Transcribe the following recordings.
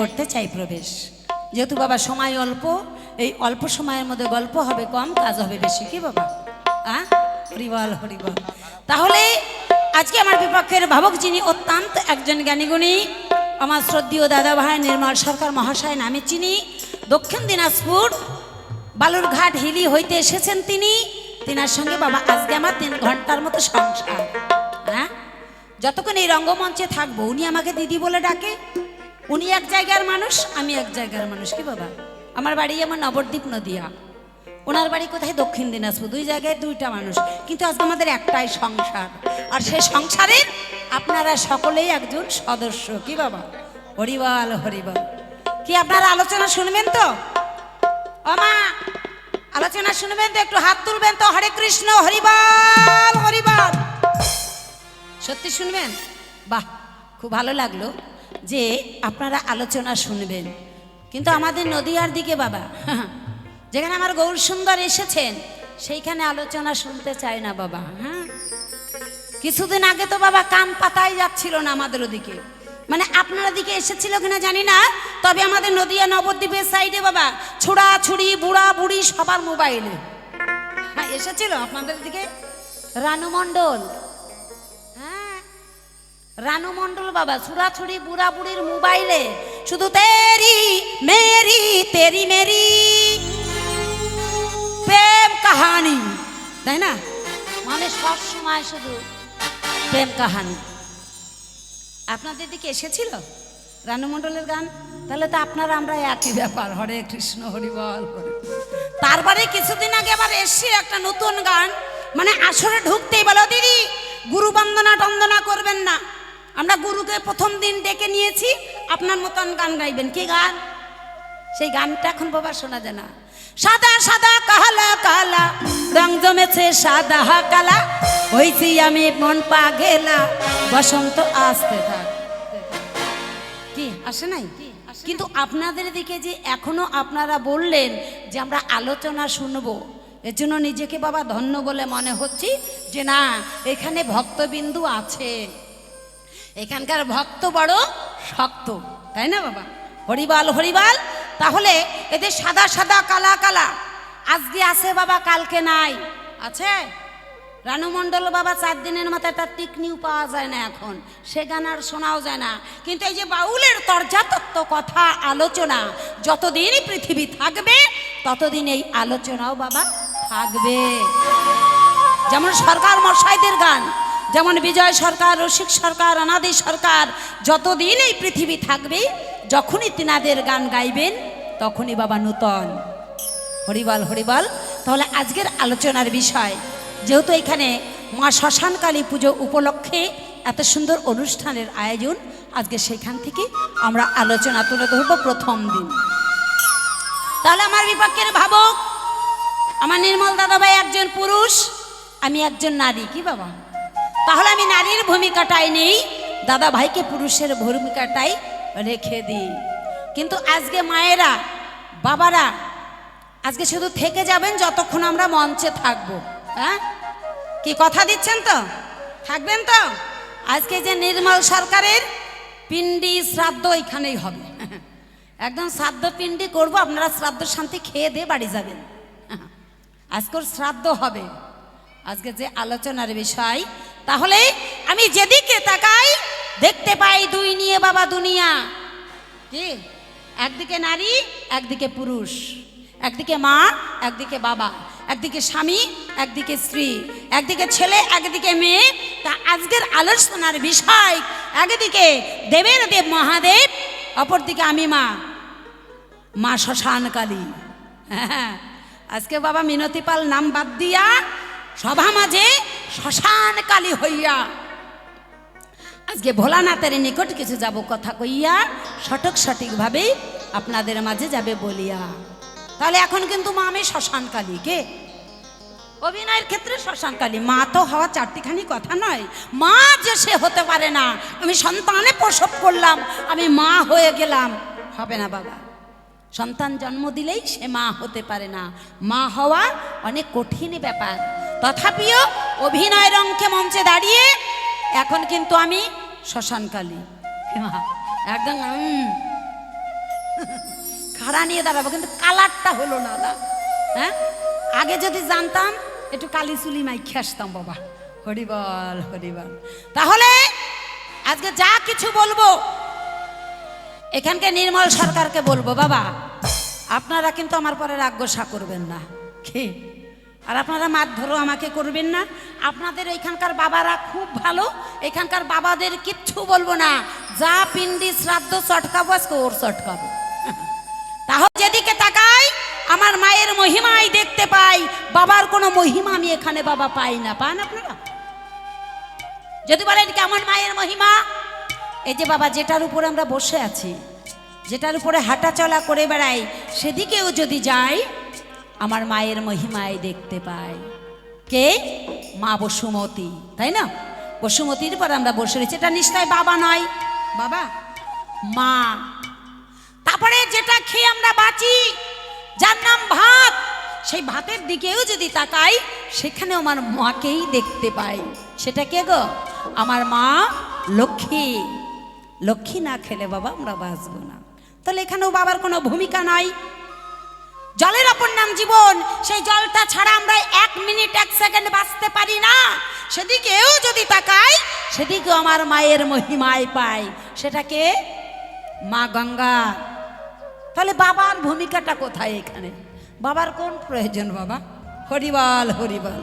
করতে চাই প্রবেশ। যেহেতু বাবা সময় অল্প, এই অল্প সময়ের মধ্যে গল্প হবে কম, কাজ হবে বেশি। কি বাবা? হরিবল হরিবল। তাহলে আজকে আমার বিপক্ষের ভাবক যিনি অত্যন্ত একজন জ্ঞানীগুণী, আমার শ্রদ্ধেয় দাদা ভাই নির্মল সরকার মহাশয় নামে চিনি, দক্ষিণ দিনাজপুর বালুরঘাট হিলি হইতে এসেছেন তিনি। তিনার সঙ্গে বাবা আজকে আমার 3 ঘন্টার মতো সংসার। যতক্ষণ এই রঙ্গমঞ্চে থাকবো উনি আমাকে দিদি বলে ডাকে। উনি এক জায়গার মানুষ, আমি এক জায়গার মানুষ। কি বাবা? আমার বাড়ি আমার নবদ্বীপ নদিয়া, ওনার বাড়ি কোথায় দক্ষিণ দিনাজপুর। 2 জায়গায় 2টা মানুষ, কিন্তু আজকে আমাদের একটাই সংসার। আর সেই সংসারে আপনারা সকলেই একজন সদস্য। কি বাবা? হরিবল হরিবল। কি আপনারা আলোচনা শুনবেন তো? মা আলোচনা শুনবেন তো? একটু হাত তুলবেন তো। হরে কৃষ্ণ, হরিবল হরিবল। সত্যি শুনবেন? বাহ, খুব ভালো লাগলো যে আপনারা আলোচনা শুনবেন। কিন্তু আমাদের নদিয়ার দিকে বাবা, যেখানে আমার গৌর সুন্দর এসেছেন, সেইখানে আলোচনা শুনতে চায় না বাবা। কিছুদিন আগে তো বাবা কান পাতাই যাচ্ছিল না আমাদের ওদিকে। মানে আপনারা দিকে এসেছিল কিনা জানি না, তবে আমাদের নদিয়া নবদ্বীপের সাইডে বাবা ছোড়াছুড়ি বুড়া বুড়ি সবার মোবাইলে এসেছিল আপনাদের দিকে। রানু মণ্ডল, রানু মণ্ডল বাবা ছুড়াছুড়ি বুড়া বুড়ির মোবাইলে শুধু তেরি মেরি তেরি মেরি প্রেম কাহানি, তাই না? মানে সব সময় শুধু প্রেম কাহানি। আপনাদের দিকে এসেছিল রানু মণ্ডলের গান? তাহলে তো আপনারা আমরা একই ব্যাপার। হরে কৃষ্ণ হরিবল। তারপরে কিছুদিন আগে আবার এসছি একটা নতুন গান, মানে আসরে ঢুকতেই বলো দিদি গুরু বন্দনা টন্দনা করবেন না, আমরা গুরুকে প্রথম দিন ডেকে নিয়েছি, আপনার মতন গান গাইবেন। কি গান? সেই গানটা এখন বাবা শোনা যায় না। সাদা সাদা কালা কালা রং জমেছে সাদা কালা, হইছি আমি মন পা গেলা বসন্ত আসতে থাক। কি আসে নাই? কিন্তু আপনাদের দিকে যে এখনো আপনারা বললেন যে আমরা আলোচনা শুনবো, এর জন্য নিজেকে বাবা ধন্য বলে মনে হচ্ছে যে না, এখানে ভক্তবিন্দু আছে, এখানকার ভক্ত বড় শক্ত, তাই না বাবা? হরিবাল হরিবাল। তাহলে এদের সাদা সাদা কালা কালা আজকে আছে বাবা, কালকে নাই। আছে রানু মণ্ডল বাবা 4 দিনের মাথায় তার টিকনিও পাওয়া যায় না এখন, সে গান আর শোনাও যায় না। কিন্তু এই যে বাউলের তর্জাতত্ত্ব কথা আলোচনা যতদিন পৃথিবী থাকবে ততদিন এই আলোচনাও বাবা থাকবে। যেমন সরকার মশাইদের গান, যেমন বিজয় সরকার, রসিক সরকার, অনাদি সরকার, যতদিন এই পৃথিবী থাকবে যখনই তিনাদের গান গাইবেন তখনই বাবা নূতন। হরিবল হরিবল। তাহলে আজকের আলোচনার বিষয়, যেহেতু এখানে মা শ্মশানকালী পুজো উপলক্ষে এত সুন্দর অনুষ্ঠানের আয়োজন, আজকে সেখান থেকে আমরা আলোচনা তুলে ধরব প্রথম দিন। তাহলে আমার বিপক্ষের ভাবক আমার নির্মল দাদাভাই একজন পুরুষ, আমি একজন নারী। কি বাবা? তাহলে আমি নারীর ভূমিকাটাই নেই, দাদা ভাইকে পুরুষের ভূমিকাটাই রেখে দিই। কিন্তু আজকে মায়েরা বাবারা আজকে শুধু থেকে যাবেন যতক্ষণ আমরা মঞ্চে থাকবো। কি কথা দিচ্ছেন তো? থাকবেন তো? আজকে যে নির্মল সরকারের পিণ্ডি শ্রাদ্ধ এখানেই হবে, একদম শ্রাদ্ধ পিণ্ডি করব, আপনারা শ্রাদ্ধ শান্তি খেয়ে দিয়ে বাড়ি যাবেন। আজকের শ্রাদ্ধ হবে। আজকে যে আলোচনার বিষয়, তাহলে আমি যেদিকে তাকাই দেখতে পাই 2 নিয়ে বাবা দুনিয়া। কি? একদিকে নারী, একদিকে পুরুষ, একদিকে মা, একদিকে বাবা, একদিকে স্বামী, একদিকে স্ত্রী, একদিকে ছেলে, একদিকে মেয়ে। তা আজকের আলোচনার বিষয়, একদিকে দেবের দেব মহাদেব, অপরদিকে আমি মা, মা শ্মশানকালী। হ্যাঁ, আজকে বাবা মিনতি পাল নাম বাদ দিয়া সভা মাঝে শ্মশানকালী হইয়া আজকে ভোলানাথের নিকট কিছু যাব কথা কইয়া, সঠিকভাবে আপনাদের মাঝে যাবে বলিয়া। তাহলে এখন কিন্তু মা আমি শ্মশানকালী। কে? অভিনয়ের ক্ষেত্রে শ্মশানকালী। মা তো হওয়া 4টিখানি কথা নয়, মা যে সে হতে পারে না। আমি সন্তানে প্রসব করলাম, আমি মা হয়ে গেলাম, হবে না বাবা। সন্তান জন্ম দিলেই সে মা হতে পারে না। মা হওয়া অনেক কঠিন ব্যাপার। তথাপিও অভিনয়ের অঙ্কে মঞ্চে দাঁড়িয়ে এখন কিন্তু আমি শ্মশানকালী। একদম খাড়া নিয়ে দাঁড়াবো, কিন্তু কালারটা হলো না না। হ্যাঁ, আগে যদি জানতাম একটু কালি চুলি মাইখে আসতাম বাবা। হরিবল হরিবল। তাহলে আজকে যা কিছু বলবো এখানকে নির্মল সরকারকে বলবো, বাবা আপনারা কিন্তু আমার পরে রাগ গোসা করবেন না, কি আর আপনারা মারধরও আমাকে করবেন না। আপনাদের এখানকার বাবারা খুব ভালো, এখানকার বাবাদের কিচ্ছু বলবো না। যা পিন্ডি শ্রাদ্ধ চটকাবো আজকে ওর চটকাবো। তাহলে যেদিকে তাকাই আমার মায়ের মহিমাই দেখতে পাই, বাবার কোনো মহিমা আমি এখানে বাবা পাই না। পান আপনারা? যদি বলেন কেমন মায়ের মহিমা, এই যে বাবা যেটার উপরে আমরা বসে আছি, যেটার উপরে হাঁটা চলা করে বেড়াই, সেদিকেও যদি যাই আমার মায়ের মহিমায় দেখতে পাই। কে? মা বসুমতী, তাই না? বসুমতীর পর আমরা বসে রয়েছি, এটা নিশ্চয় বাবা নয়, বাবা মা। তারপরে যেটা খেয়ে আমরা বাঁচি, যার নাম ভাত, সেই ভাতের দিকেও যদি তাকাই সেখানেও আমার মাকেই দেখতে পাই। সেটা কে গো? আমার মা লক্ষ্মী। লক্ষ্মী না খেলে বাবা আমরা বাঁচবো না। তাহলে এখানেও বাবার কোনো ভূমিকা নাই। জলের অপর নাম জীবন, সেই জলটা ছাড়া আমরা 1 মিনিট 1 সেকেন্ড বাঁচতে পারি না। সেদিকেও যদি তাকাই সেদিকেও আমার মায়ের মহিমায় পাই। সেটাকে মা গঙ্গা। তাহলে বাবার ভূমিকাটা কোথায় এখানে? বাবার কোন প্রয়োজন বাবা? হরিবল হরিবল।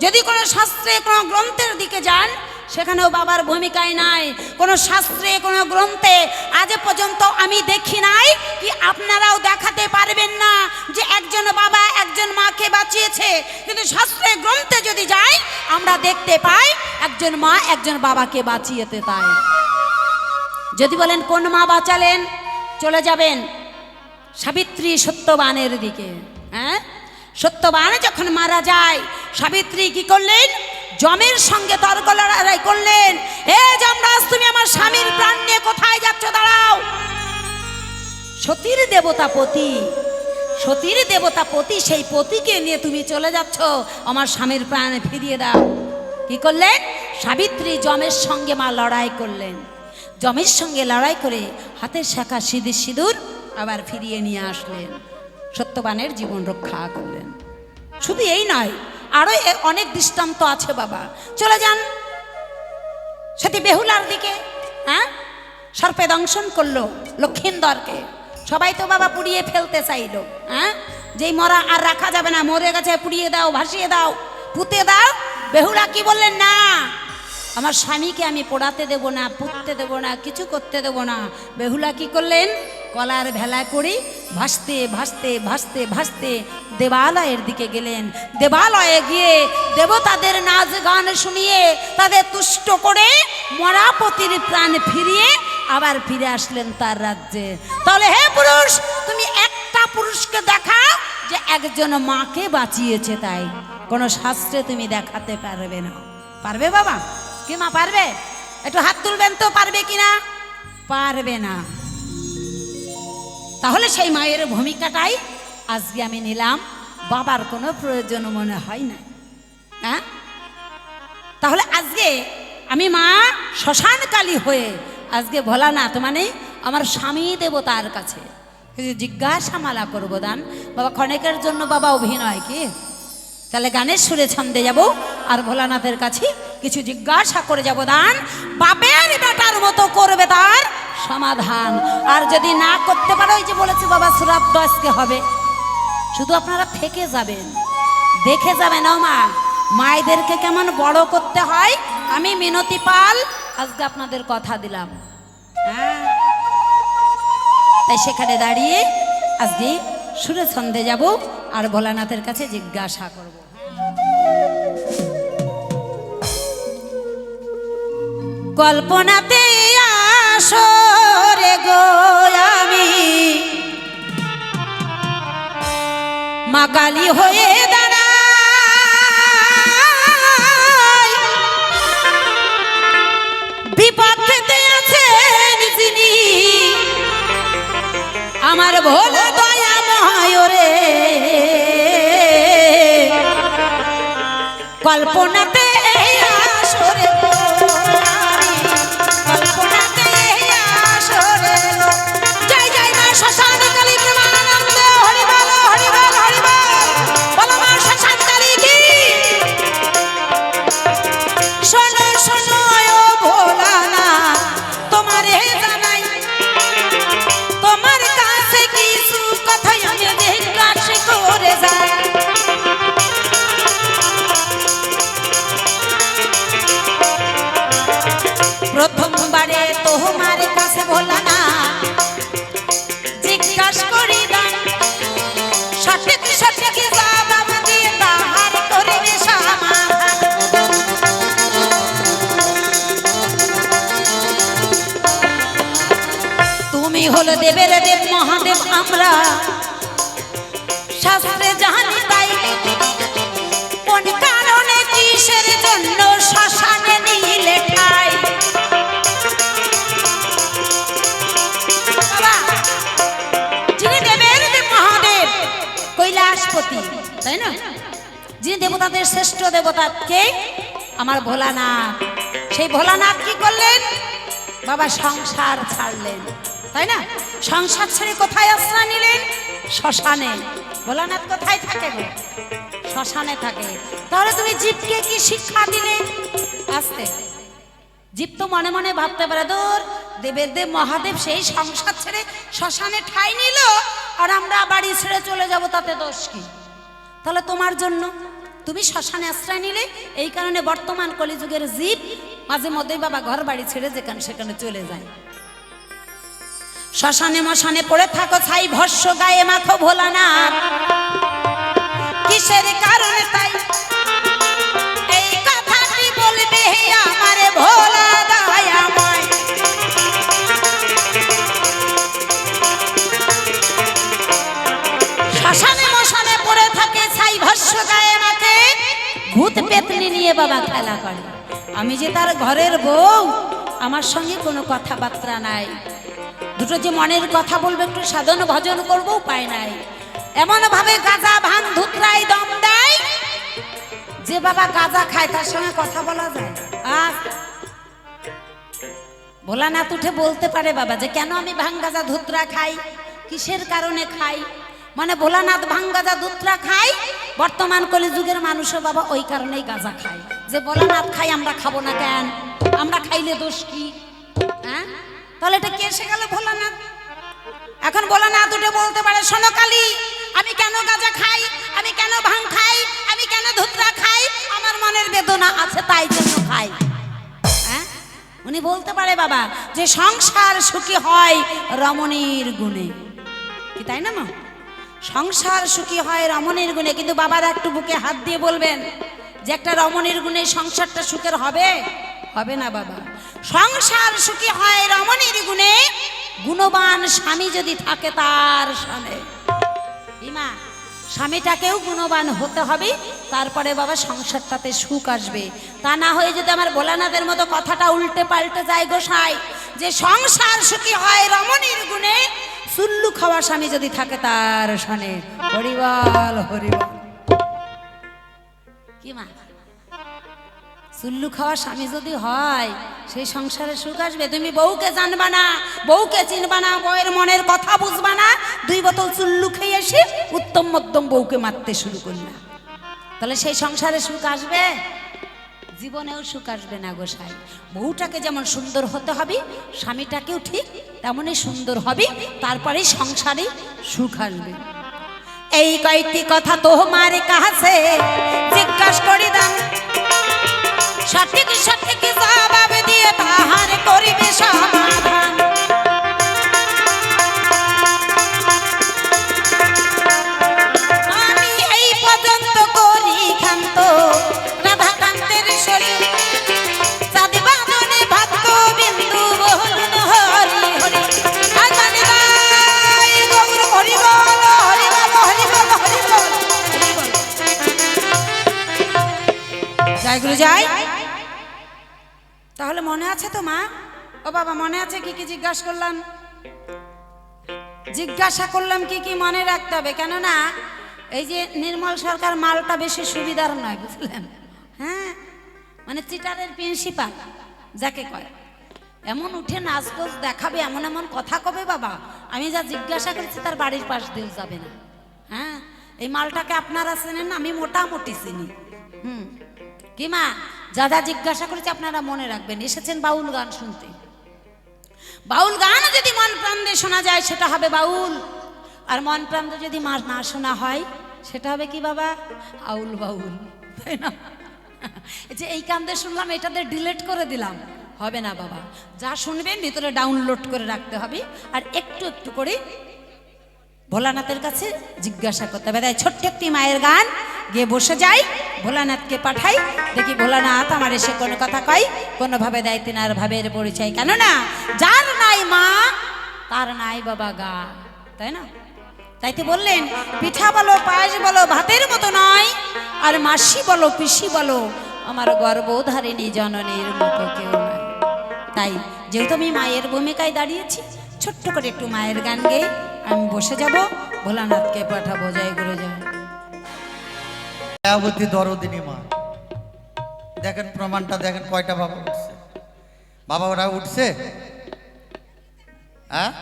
যদি কোনো শাস্ত্রে কোনো গ্রন্থের দিকে যান সেখানেও বাবার ভূমিকায় নাই। কোনো শাস্ত্রে কোনো গ্রন্থে আজ পর্যন্ত আমি দেখি নাই, কি আপনারাও দেখাতে পারবেন না যে একজন বাবা একজন মাকে বাঁচিয়েছে। কিন্তু শাস্ত্রে গ্রন্থে যদি যাই আমরা দেখতে পাই একজন মা একজন বাবাকে বাঁচিয়েতে। তাই যদি বলেন কোন মা বাঁচালেন, চলে যাবেন সাবিত্রী সত্যবানের দিকে। হ্যাঁ, সত্যবান যখন মারা যায় সাবিত্রী কি করলেন? যমের সঙ্গে তর্ক লড়াই করলেন। এ যমরাজ, তুমি আমার স্বামীর প্রাণ নিয়ে কোথায় যাচ্ছ? দাঁড়াও। সতীর দেবতা পতি, সতীর দেবতা পতি, সেই পতিকে নিয়ে তুমি চলে যাচ্ছ, আমার স্বামীর প্রাণ ফিরিয়ে দাও। কি করলেন? সাবিত্রী যমের সঙ্গে মা লড়াই করলেন। যমের সঙ্গে লড়াই করে হাতের শাখা সিঁদুর আবার ফিরিয়ে নিয়ে আসলেন, সত্যবানের জীবন রক্ষা করলেন। শুধু এই নয়, আরো অনেক দৃষ্টান্ত আছে বাবা। চলে যান সেটি বেহুলার দিকে। হ্যাঁ, সর্পে দংশন করলো লক্ষিন্দরকে, সবাই তো বাবা পুড়িয়ে ফেলতে চাইলো। হ্যাঁ, যেই মরা আর রাখা যাবে না, মরে গেছে, পুড়িয়ে দাও, ভাসিয়ে দাও, পুঁতে দাও। বেহুলা কি বললেন? না, আমার স্বামীকে আমি পোড়াতে দেব না, পুঁততে দেব না, কিছু করতে দেব না। বেহুলা কি করলেন? কলার ভেলা করে ভাসতে ভাসতে ভাসতে ভাসতে দেবালয়ের দিকে গেলেন। দেবালয়ে গিয়ে দেবতাদের নাচ গান শুনিয়ে তাদের তুষ্ট করে মরাপতির প্রাণ ফিরিয়ে আবার ফিরে আসলেন তার রাজ্যে। তাহলে হে পুরুষ, তুমি একটা পুরুষকে দেখাও যে একজন মাকে বাঁচিয়েছে। তাই কোনো শাস্ত্রে তুমি দেখাতে পারবে না। পারবে বাবা? কি মা পারবে? একটু হাত তুলবেন তো, পারবে কিনা? পারবে না। তাহলে সেই মায়ের ভূমিকাটাই আজকে আমি নিলাম। বাবার কোনো প্রয়োজন মনে হয় না। হ্যাঁ, তাহলে আজকে আমি মা শ্মশানকালী হয়ে আজকে ভোলানাথ মানে আমার স্বামী দেবতার কাছে জিজ্ঞাসা মালা করবো। দান বাবা ক্ষণিকের জন্য বাবা অভিনয় কি? তাহলে গানের সুরে ছন্দে যাব আর ভোলানাথের কাছে কিছু জিজ্ঞাসা করে যাব। দান বাপের বেটার মতো করবে তার সমাধান। আর যদি না করতে পারো, ওই যে বলেছে বাবা শ্রাদ্ধ আজকে হবে, শুধু আপনারা থেকে যাবেন, দেখে যাবেন। ও মা, মায়েদেরকে কেমন বড় করতে হয়। আমি মিনতি পাল আজকে আপনাদের কথা দিলাম। হ্যাঁ, তাই সেখানে দাঁড়িয়ে আজকে সুরে ছন্দে যাব আর ভোলানাথের কাছে জিজ্ঞাসা করব। কল্পনাতে আসরে গো আমি মা কালী হয়ে দাঁড়াই, বিপক্ষেতে আছেন যিনি আমার ভোলা দয়া মহায়রে। কল্পনাতে আসরে কল্পনাতে আসরে জয় জয় মা শ্মশান কালী। দেবের দেব মহাদেব আমরা শাস্ত্রে জানি তাই, কোন কারণে কিসের জন্য শ্মশানে নিলে ঠাই। যিনি দেবের দেব মহাদেব কৈলাসপতি, তাই না, যিনি দেবতাদের শ্রেষ্ঠ দেবতা কে? আমার ভোলানাথ। সেই ভোলানাথ কি করলেন বাবা? সংসার ছাড়লেন, তাই না? সংসার ছেড়ে কোথায় আশ্রয় নিলেন? শ্মশানে। ভোলানাথ কোথায় থাকে গো? শ্মশানে থাকে। তাহলে তুমি জীবকে কি শিক্ষা দিলে? আস্তে জীব তো মনে মনে ভাবতে পারে, দূর দেবের দেব মহাদেব সেই সংসার ছেড়ে শ্মশানে ঠাঁই নিল, আর আমরা বাড়ি ছেড়ে চলে যাব, তাতে দোষ কি? তাহলে তোমার জন্য তুমি শ্মশানে আশ্রয় নিলে, এই কারণে বর্তমান কলিযুগের জীব মাঝে মধ্যেই বাবা ঘর বাড়ি ছেড়ে যেখানে সেখানে চলে যায়। শ্মশানে মশানে পড়ে থাকো, ছাই ভস্য গায়ে মাখো ভোলানাথ, কিসের কারণে তাই এই কথাটি বলবে আমার ভোলা দয়াময়। শ্মশানে মশানে পড়ে থাকে, ছাই ভস্য গায়ে মাখে, ভূত পেতনি নিয়ে বাবা খেলা করে। আমি যে তার ঘরের বউ, আমার সঙ্গে কোনো কথাবার্তা নাই, দুটো যে মনের কথা বলবো, একটু সাধন ভজন করবো, উপায় নাই। এমন ভাবে গাঁজা ভাঙ ধুতরাই দম দেয়, যে বাবা গাঁজা খায় তার সঙ্গে কথা বলা যায়? ভোলানাথ উঠে বলতে পারে বাবা যে কেন আমি ভাঙ গাঁজা ধুতরা খাই, কিসের কারণে খাই? মানে ভোলানাথ ভাঙ গাঁজা ধুতরা খাই, বর্তমান কলিযুগের মানুষও বাবা ওই কারণেই গাঁজা খায়, যে ভোলানাথ খাই আমরা খাবো না কেন? আমরা খাইলে দোষ কি? হ্যাঁ, তাহলে এটা কে এসে গেল? ভোলানাথ। এখন ভোলানাথ উঠে বলতে পারে, শোনো কালী, আমি কেন গাঁজা খাই, আমি কেন ভাঙ খাই, আমি কেন ধুতরা খাই? আমার মনের বেদনা আছে, তাই জন্য খাই। হ্যাঁ, উনি বলতে পারে বাবা যে সংসার সুখী হয় রমণীর গুণে, কি তাই না মা? সংসার সুখী হয় রমণীর গুণে। কিন্তু বাবার একটু বুকে হাত দিয়ে বলবেন যে একটা রমণীর গুণে সংসারটা সুখের হবে? হবে না বাবা। সংসার সুখী হয় রমণীর গুণে, গুণবান স্বামী যদি থাকে তার সামনে। ইমা, স্বামীটাকেও গুণবান হতে হবে, তারপরে বাবা সংসারটাতে সুখ আসবে। তা না হয়ে যদি আমার ভোলানাথের মতো কথাটা উল্টে পাল্টে যায় গোসাই, যে সংসার সুখী হয় রমণীর গুণে, চুল্লু খাওয়া স্বামী যদি থাকে তার সামনে। হরিবল হরিবল। কি মা, চুল্লু খাওয়া স্বামী যদি হয়, সেই সংসারে সুখ আসবে? তুমি বউকে জানবা না, বউকে চিনবা না, বউয়ের মনের কথা বুঝবা না, 2 বোতল চুল্লু খেয়ে এসে উত্তম মধ্যম বউকে মারতে শুরু করলা, তাহলে সেই সংসারে সুখ আসবে? জীবনেও সুখ আসবে না গোসাই। বউটাকে যেমন সুন্দর হতে হবে, স্বামীটাকেও ঠিক তেমনই সুন্দর হবে, তারপরে সংসারে সুখ আসবে। এই কয়েকটি কথা তোমার কাছে জিজ্ঞাসা করি দাম, সঠিক সঠিক জবাব দিয়ে তাহার করিবে সমাধান। আমি এই পর্যন্ত করি ক্ষান্ত রাধাকান্তের শরীর, চাঁদি বাঁধনে ভাগ্য বিন্দু বলুন হরি হরি। গৌর হরি বল হরি বল হরি বল হরি বল। জয় গুরু জয়। তাহলে মনে আছে তো মা? ও বাবা মনে আছে কি কি জিজ্ঞাসা করলাম? জিজ্ঞাসা করলাম কি কি মনে রাখতে হবে, কেননা এই যে নির্মল সরকার মালটা বেশি সুবিধার নয়, বুঝলেন? হ্যাঁ, মানে চিটারের প্রিন্সিপাল যাকে কয়, এমন উঠে নাচগোজ দেখাবে, এমন এমন কথা কবে বাবা, আমি যা জিজ্ঞাসা করছি তার বাড়ির পাশ দিয়েও যাবে না। হ্যাঁ, এই মালটাকে আপনারা চেনেন, আমি মোটামুটি চিনি। কি মা, যা যা জিজ্ঞাসা করেছি আপনারা মনে রাখবেন। এসেছেন বাউল গান শুনতে, বাউল গান যদি মন প্রাণ দিয়ে শোনা যায় সেটা হবে বাউল, আর মন প্রাণ দিয়ে যদি না শোনা হয় সেটা হবে কি বাবা? আউল বাউল, তাই না? যে এই কান্দে শুনলাম এটাতে ডিলিট করে দিলাম, হবে না বাবা। যা শুনবেন ভিতরে ডাউনলোড করে রাখতে হবে, আর একটু একটু করে ভোলানাথের কাছে জিজ্ঞাসা করতে হবে। তাই ছোট্ট একটি মায়ের গান গিয়ে বসে যাই, ভোলানাথকে পাঠাই, দেখি ভোলানাথ আমার এসে কোনো কথা কয়, কোনোভাবে দেয় তিনার ভাবের পরিচয়। কেননা যার নাই মা তার নাই বাবা গা, তাই না? তাইতে বললেন পিঠা বলো পায়েস বলো ভাতের মতো নয়, আর মাসি বলো পিসি বলো আমার গর্ভধারিণী জননীর মতো কেউ নয়। তাই যেহেতু আমি মায়ের ভূমিকায় দাঁড়িয়েছি, ছোট্ট করে একটু মায়ের গান গেয়ে আমি বসে যাব। ভোলানাথকে পাঠাবো, জয় গুরু জয়। দয়াবতী দরদিনী মা, দেখেন প্রমাণটা দেখেন, কয়টা বাবা উঠছে? বাবা ওরা উঠছে? হ্যাঁ,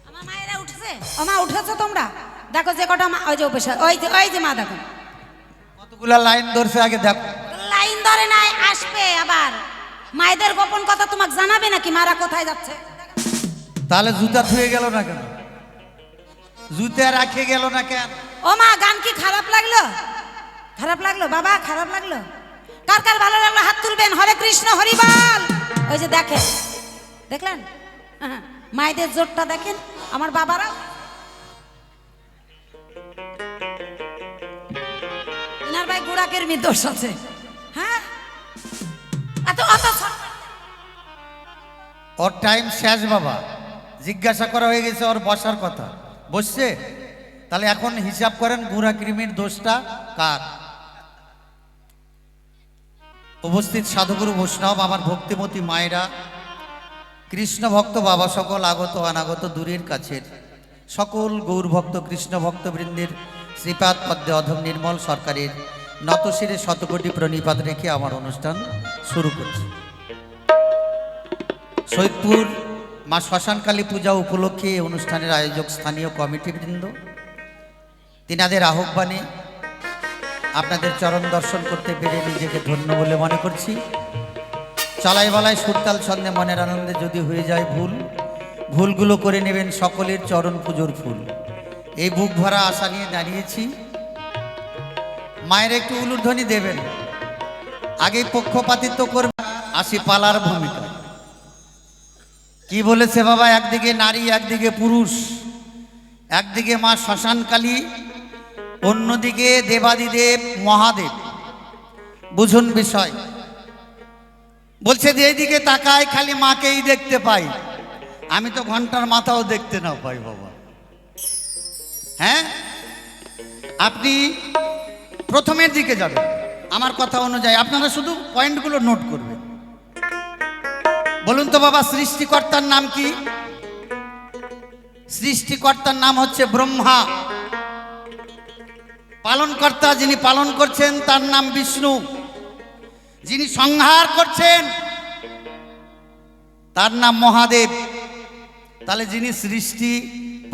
আমার মায়েরা উঠছে। ও মা উঠেছো তোমরা? দেখো যে কটা মা, ওই যে বসে, ওই যে মা দেখো কতগুলা লাইন ধরছে আগে দেখো। লাইন ধরে নাই, আসবে আবার। মায়েদের গোপন কথা তোমাকে জানাবে নাকি মারা কোথায় যাচ্ছে? তাহলে জুতা ধুয়ে গেল না কেন? জুতা রাখে গেল না কেন? ও মা গান কি খারাপ লাগলো? খারাপ লাগলো বাবা, খারাপ লাগলো? কার কার ভালো লাগলো হাত তুলবেন। হরে কৃষ্ণ হরিবল। ওই যে দেখেন, দেখলেন মায়েদের জোরটা দেখেন। আমার বাবারা এনার ভাই গুড়াকের দোষ আছে। হ্যাঁ, এত অত ওর টাইম শেষ বাবা, জিজ্ঞাসা করা হয়ে গেছে ওর বসার কথা, বসছে। তাহলে এখন হিসাব করেন গুড়া কৃমির দোষটা কার? উপস্থিত সাধুগুরু বৈষ্ণব, আমার ভক্তিমতী মায়েরা, কৃষ্ণ ভক্ত বাবা সকল, আগত অনাগত দূরের কাছের সকল গৌর ভক্ত কৃষ্ণ ভক্তবৃন্দের শ্রীপাদ পদ্মে অধম নির্মল সরকারের নতশিরে শতকোটি প্রণিপাত রেখে আমার অনুষ্ঠান শুরু করছি। সৈয়দপুর মা শ্মশানকালী পূজা উপলক্ষে এই অনুষ্ঠানের আয়োজক স্থানীয় কমিটিবৃন্দ, তিনাদের আহ্বানে আপনাদের চরণ দর্শন করতে পেরে নিজেকে ধন্য বলে মনে করছি। চলাই বলাই সুরতাল ছন্দে মনের আনন্দে যদি হয়ে যায় ভুল, ভুলগুলো করে নেবেন সকলের চরণ পুজোর ফুল। এই বুক ভরা আশা নিয়ে দাঁড়িয়েছি। মায়ের একটু উলুধ্বনি দেবেন, আগেই পক্ষপাতিত্ব করবে। আসি পালার ভূমিকা। কি বলেছে বাবা? একদিকে নারী, একদিকে পুরুষ, একদিকে মা শ্মশানকালী, অন্যদিকে দেবাদিদেব মহাদেব। বুঝুন বিষয়। বলছে যে এইদিকে তাকায় খালি মাকেই দেখতে পাই, আমি তো ঘন্টার মাথাও দেখতে না পাই বাবা। হ্যাঁ, আপনি প্রথমের দিকে যাবেন আমার কথা অনুযায়ী, আপনারা শুধু পয়েন্টগুলো নোট করবেন। বলুন তো বাবা, সৃষ্টিকর্তার নাম কি? সৃষ্টিকর্তার নাম হচ্ছে ব্রহ্মা। পালনকর্তা যিনি পালন করছেন তার নাম বিষ্ণু। যিনি সংহার করছেন তার নাম মহাদেব। তাহলে যিনি সৃষ্টি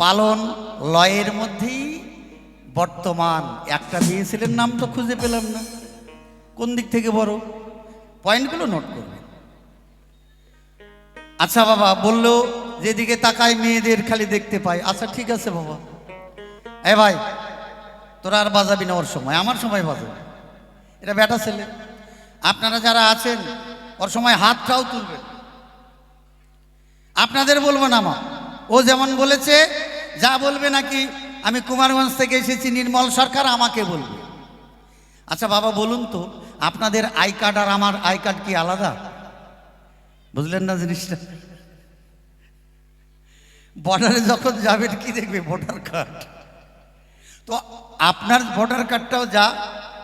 পালন লয়ের মধ্যেই বর্তমান, একটা দিয়েছিলেন নাম তো খুঁজে পেলাম না, কোন দিক থেকে বড়? পয়েন্টগুলো নোট করবে। আচ্ছা বাবা, বললো যেদিকে তাকায় মেয়েদের খালি দেখতে পাই। আচ্ছা ঠিক আছে বাবা, এ ভাই তোরা আর বাজাবি না, ওর সময় আমার সময় বাজাবি। এটা বেটা ছেলে, আপনারা যারা আছেন ওর সময় হাতটাও তুলবেন। আপনাদের বলবো না মা, ও যেমন বলেছে যা বলবে নাকি আমি কুমারগঞ্জ থেকে এসেছি নির্মল সরকার, আমাকে বলবে। আচ্ছা বাবা বলুন তো, আপনাদের আই কার্ড আর আমার আই কার্ড কি আলাদা? বুঝলেন না জিনিসটা? বর্ডারে যখন যাবেন কি দেখবে? Voter card. তো আপনার ভোটার কার্ডটাও যা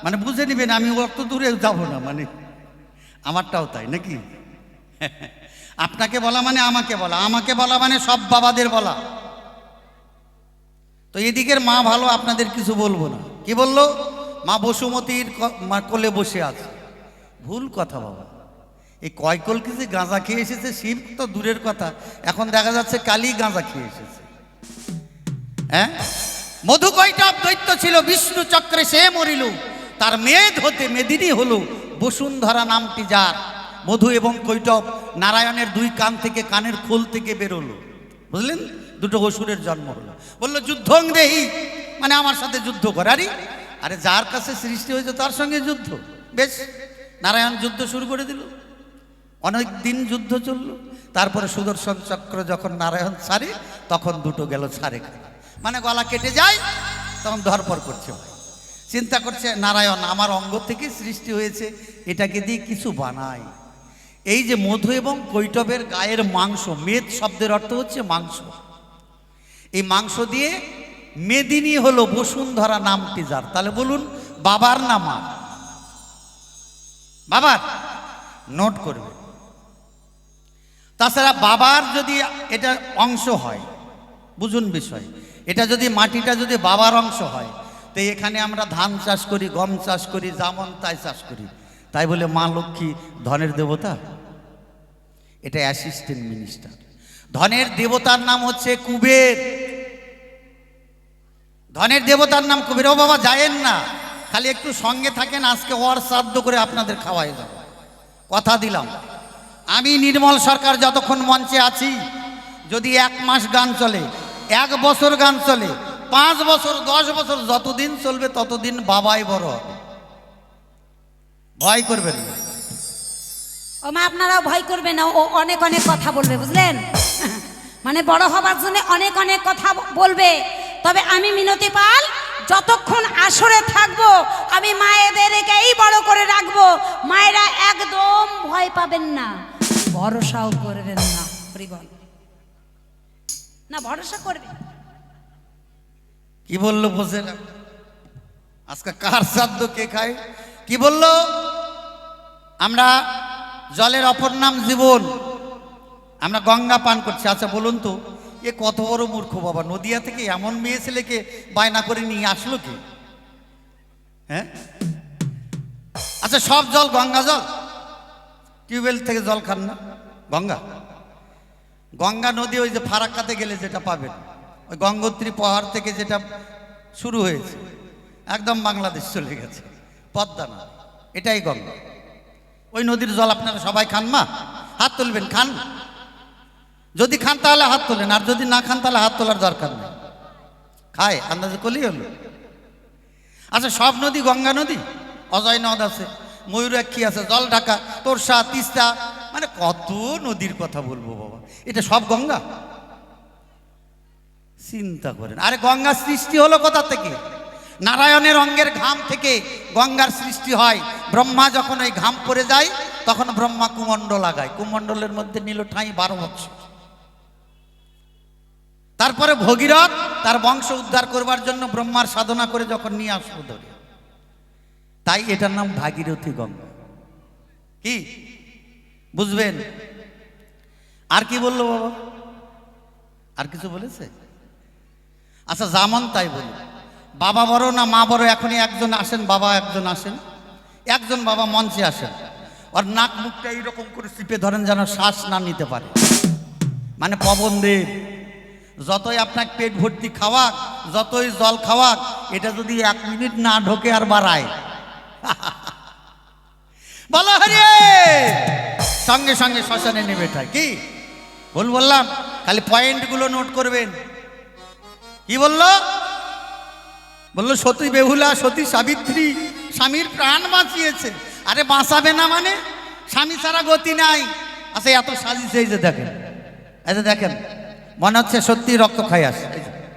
মানে বুঝে নেবেন, আমি অত দূরে যাব না, মানে আমারটাও তাই নাকি? আপনাকে বলা মানে আমাকে বলা, আমাকে বলা মানে সব বাবাদের বলা। তো এদিকের মা ভালো, আপনাদের কিছু বলবো না। কি বললো? মা বসুমতীর কোলে বসে আছে। ভুল কথা বাবা। এই কয়কল কিছু গাঁজা খেয়ে এসেছে, শিব তো দূরের কথা, এখন দেখা যাচ্ছে কালী গাঁজা খেয়ে এসেছে। হ্যাঁ, মধু কৈটব দৈত্য ছিল, বিষ্ণু চক্রে সে মরিল, তার মেদ হতে মেদিনী হলো, বসুন্ধরা নামটি যার। মধু এবং কৈটব নারায়ণের দুই কান থেকে, কানের খোল থেকে বেরোলো, বুঝলেন? দুটো অসুরের জন্ম হলো। বললো যুদ্ধং দেহি, মানে আমার সাথে যুদ্ধ কর। আরে যার কাছে সৃষ্টি হয়েছে তার সঙ্গে যুদ্ধ। বেশ, নারায়ণ যুদ্ধ শুরু করে দিল, অনেক দিন যুদ্ধ চলল। তারপরে সুদর্শন চক্র যখন নারায়ণ ছাড়ে, তখন দুটো গেল ছাড়ে, মানে গলা কেটে যায়, তখন ধরপড় করছে। চিন্তা করছে নারায়ণ আমার অঙ্গ থেকে সৃষ্টি হয়েছে, এটাকে দিয়ে কিছু বানাই। এই যে মধু এবং কৈটবের গায়ের মাংস, মেদ শব্দের অর্থ হচ্ছে মাংস, এই মাংস দিয়ে মেদিনী হলো বসুন্ধরা নামটি যার। তাহলে বলুন বাবার না মা? বাবার, নোট করবে। তাছাড়া বাবার যদি এটা অংশ হয়, বুঝুন বিষয়, এটা যদি মাটিটা যদি বাবার অংশ হয়, তো এখানে আমরা ধান চাষ করি, গম চাষ করি, যেমন তাই চাষ করি, তাই বলে মা লক্ষ্মী ধনের দেবতা? এটা অ্যাসিস্ট্যান্ট মিনিস্টার। ধনের দেবতার নাম হচ্ছে কুবের। ধনের দেবতার নাম কুবের। ও বাবা যায়েন না, খালি একটু সঙ্গে থাকেন, আজকে ওর শ্রাদ্ধ করে আপনাদের খাওয়াই যাব, কথা দিলাম। আমি নির্মল সরকার যতক্ষণ মঞ্চে আছি, যদি 1 মাস গান চলে, 1 বছর গান চলে, 5 বছর, 10 বছর, যতদিন চলবে ততদিন বাবাই বড় হবে। ভয় করবেন না। ও মা, আপনারাও ভয় করবেন না, ও অনেক অনেক কথা বলবে, বুঝলেন? মানে বড় হবার জন্য অনেক অনেক কথা বলবে। তবে আমি মিনতি পাল যতক্ষণ আসরে থাকবো, আমি মায়েদেরকেই বড় করে রাখবো। মায়েরা একদম ভয় পাবেন না, ভরসাও করবেন না। বল না, ভরসা করবে। কি বললো বোঝে না, আজকে কার শ্রাদ্ধ কে খায়? কি বললো? আমরা জলের অপর নাম জীবন, আমরা গঙ্গা পান করছি। আচ্ছা বলুন তো, এ কত বড় মূর্খ বাবা, নদিয়া থেকে এমন মেয়ে ছেলেকে বায়না করে নিয়ে আসলো কে? হ্যাঁ, আচ্ছা সব জল গঙ্গা জল? টিউবওয়েল থেকে জল খান না? গঙ্গা, গঙ্গা নদী ওই যে ফারাক্কাতে গেলে যেটা পাবেন, ওই গঙ্গোত্রী পাহাড় থেকে যেটা শুরু হয়েছে, একদম বাংলাদেশ চলে গেছে, পদ্মা না, এটাই গঙ্গা। ওই নদীর জল আপনারা সবাই খান? মা হাত তুলবেন, খান? যদি খান তাহলে হাত তোলেন, আর যদি না খান তাহলে হাত তোলার দরকার নেই। খায় আন্দাজে করলেই হলো। আচ্ছা সব নদী গঙ্গা নদী? অজয় নদ আছে, ময়ূরাক্ষী আছে, জল ঢাকা, তোরসা, তিস্তা, মানে কত নদীর কথা বলবো বাবা, এটা সব গঙ্গা? চিন্তা করেন। আরে গঙ্গার সৃষ্টি হলো কোথা থেকে? নারায়ণের অঙ্গের ঘাম থেকে গঙ্গার সৃষ্টি হয়। ব্রহ্মা যখন ওই ঘাম পড়ে যায়, তখন ব্রহ্মা কুমণ্ডল লাগায়, কুমণ্ডলের মধ্যে নিল ঠাঁই 12 বছর। তারপরে ভগীরথ তার বংশ উদ্ধার করবার জন্য ব্রহ্মার সাধনা করে যখন নিয়ে আসলো ধরে, তাই এটার নাম ভাগীরথী গঙ্গা। কি বুঝবেন? আর কি বললো বাবা? আর কিছু বলেছে? আচ্ছা যেমন তাই বলি, বাবা বড় না মা বড়? এখনই একজন আসেন, বাবা একজন আসেন, একজন বাবা মঞ্চে আসেন, আর নাক মুখটা এইরকম করে চিপে ধরেন যেন শ্বাস না নিতে পারে, মানে পবন দেব। যতই আপনাকে পেট ভর্তি খাওয়াক, যতই জল খাওয়াক, এটা যদি 1 মিনিট না ঢোকে আর বাড়ায়, বলো হরে, সঙ্গে সঙ্গে শ্মশানে নেবে ঠায়। কি বললাম? খালি পয়েন্টগুলো নোট করবেন। কি বললো? বললো সতী বেহুলা, সতী সাবিত্রী স্বামীর প্রাণ বাঁচিয়েছে। আরে বাঁচাবে না মানে? স্বামী ছাড়া গতি নাই। আচ্ছা এত সাজিয়েছে, এই যে দেখেন, এই যে দেখেন, মনে হচ্ছে সত্যি রক্ত খাই আসে।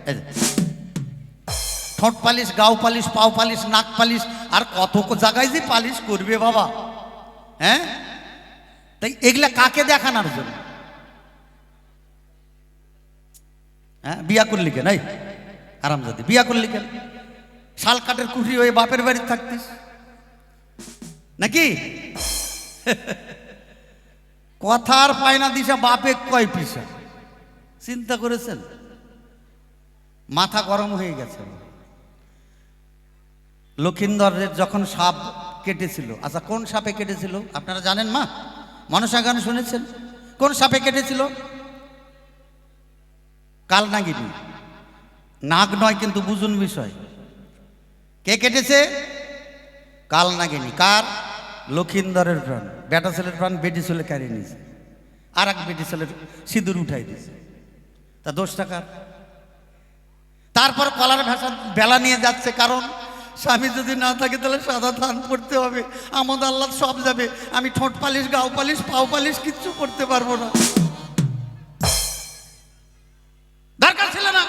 এই যে ঠোঁট পালিশ, গাও পালিশ, পাও পালিশ, নাক পালিশ, আর কত জায়গায় যে পালিশ করবে বাবা। হ্যাঁ, তাই এগুলা কাকে দেখানোর জন্য? হ্যাঁ, বিয়া করলি কেন? এই আরামজাদি, বিয়া করলি কেন? শাল কাঠের কুঠি হয়ে বাপের বাড়ি থাকতিস নাকি? কথার পায়না দিশা, বাপে কয় পিসা। চিন্তা করেছেন? মাথা গরম হয়ে গেছে। লক্ষিন্দরের যখন সাপ কেটেছিল, আচ্ছা কোন সাপে কেটেছিল আপনারা জানেন মা? মনসা গান শুনেছেন? কোন সাপে কেটেছিল? কালনাগিনী। নাগ নয় কিন্তু, বুঝুন বিষয়। কে কেটেছে? কালনাগিনী। কার? লক্ষিন্দরের প্রাণ। বেটা ছেলের প্রাণ বেটি ছেলে কেড়ে নিয়েছে, আর এক বেটি ছেলের সিঁদুর উঠাই দিয়েছে। তা দোষ টাকার। তারপর কলার ভাষা বেলা নিয়ে যাচ্ছে, কারণ স্বামী যদি না থাকে তাহলে সাদা ধান পড়তে হবে, আমোদ আল্লাহ সব যাবে, আমি ঠোঁট পালিশ, গাও পালিশ, পাও পালিশ কিচ্ছু করতে পারবো না। দরকার ছিল না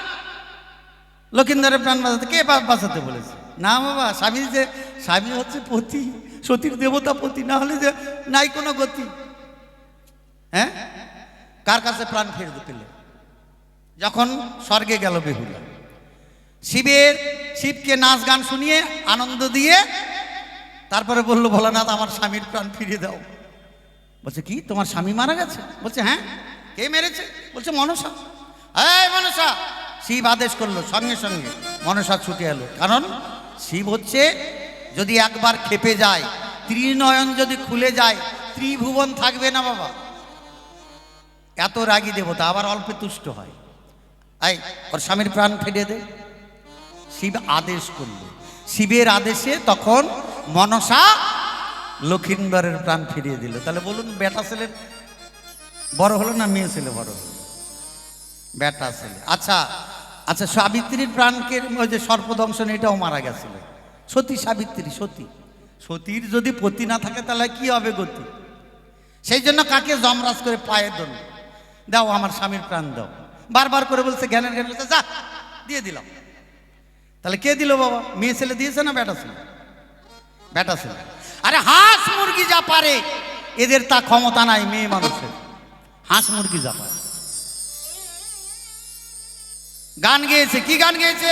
লক্ষিন্দরের প্রাণ বাঁচাতে। কে বাঁচাতে বলেছে? না বাবা, স্বামী যে, স্বামী হচ্ছে পতি, সতীর দেবতা পতি, না হলে যে নাই কোনো গতি। হ্যাঁ, কার কাছে প্রাণ ফিরে পেল? যখন স্বর্গে গেল বেহুলা, শিবকে নাচ গান শুনিয়ে আনন্দ দিয়ে তারপরে বলল, ভোলানাথ আমার স্বামীর প্রাণ ফিরিয়ে দাও। বলছে, কি তোমার স্বামী মারা গেছে? বলছে, হ্যাঁ। কে মেরেছে? বলছে, মনসা। এই মনসা! শিব আদেশ করলো, সঙ্গে সঙ্গে মনসা ছুটে এলো। কারণ শিব হচ্ছে, যদি একবার খেপে যায়, ত্রিনয়ন যদি খুলে যায়, ত্রিভুবন থাকবে না বাবা। এত রাগী দেবতা, আবার অল্পে তুষ্ট হয়। এই ওর স্বামীর প্রাণ ফিরিয়ে দে। শিব আদেশ করলো, শিবের আদেশে তখন মনসা লক্ষিন্দরের প্রাণ ফিরিয়ে দিল। তাহলে বলুন, বেটা ছেলের বড় হলো না মেয়ে ছেলে বড় হলো? বেটা ছেলে। আচ্ছা আচ্ছা, সাবিত্রীর প্রাণকে ওই যে সর্পদংশন, এটাও মারা গেছিল। সতী সাবিত্রী, সতীর যদি পতি না থাকে তাহলে কি হবে গতি? সেই জন্য কাকে যমরাজ করে পায়ে দণ্ড, দাও আমার স্বামীর প্রাণ দাও। বারবার করে বলছে, জ্ঞানের জ্ঞান বলছে, যা দিয়ে দিলাম। তাহলে কে দিল বাবা? মেয়ে ছেলে দিয়েছে না বেটা ছেলে? বেটা ছেলে। আরে হাঁস মুরগি যা পারে এদের তা ক্ষমতা নাই মেয়ে মানুষের। হাঁস মুরগি যা পারে। গান গেয়েছে, কি গান গেয়েছে?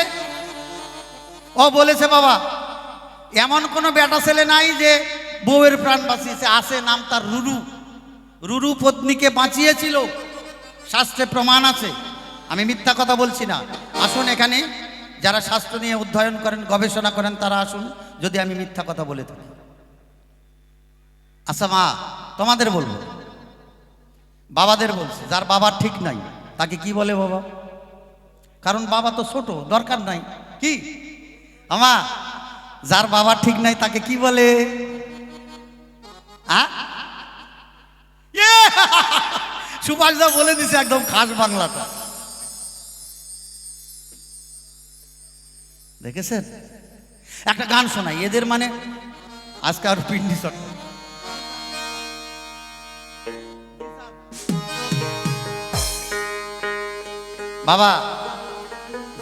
ও বলেছে, বাবা এমন কোনো বেটা ছেলে নাই যে বউয়ের প্রাণ বাঁচিয়েছে। আছে, নাম তার রুরু। রুরু পত্নীকে বাঁচিয়েছিল, শাস্ত্রে প্রমাণ আছে। আমি মিথ্যা কথা বলছি না। আসুন এখানে যারা শাস্ত্র নিয়ে অধ্যয়ন করেন, গবেষণা করেন, তারা আসুন, যদি আমি মিথ্যা কথা বলে থাকি। আচ্ছা মা, তোমাদের বলবো, বাবাদের বলছি, যার বাবার ঠিক নাই তাকে কি বলে বাবা? কারণ বাবা তো ছোট, দরকার নাই। কি আমা, যার বাবা ঠিক নাই তাকে কি বলে? সুভাষদা বলে দিছে একদম খাস বাংলাটা, দেখেছেন? একটা গান শোনাই এদের, মানে আজকে আর পিন্ডি চট। বাবা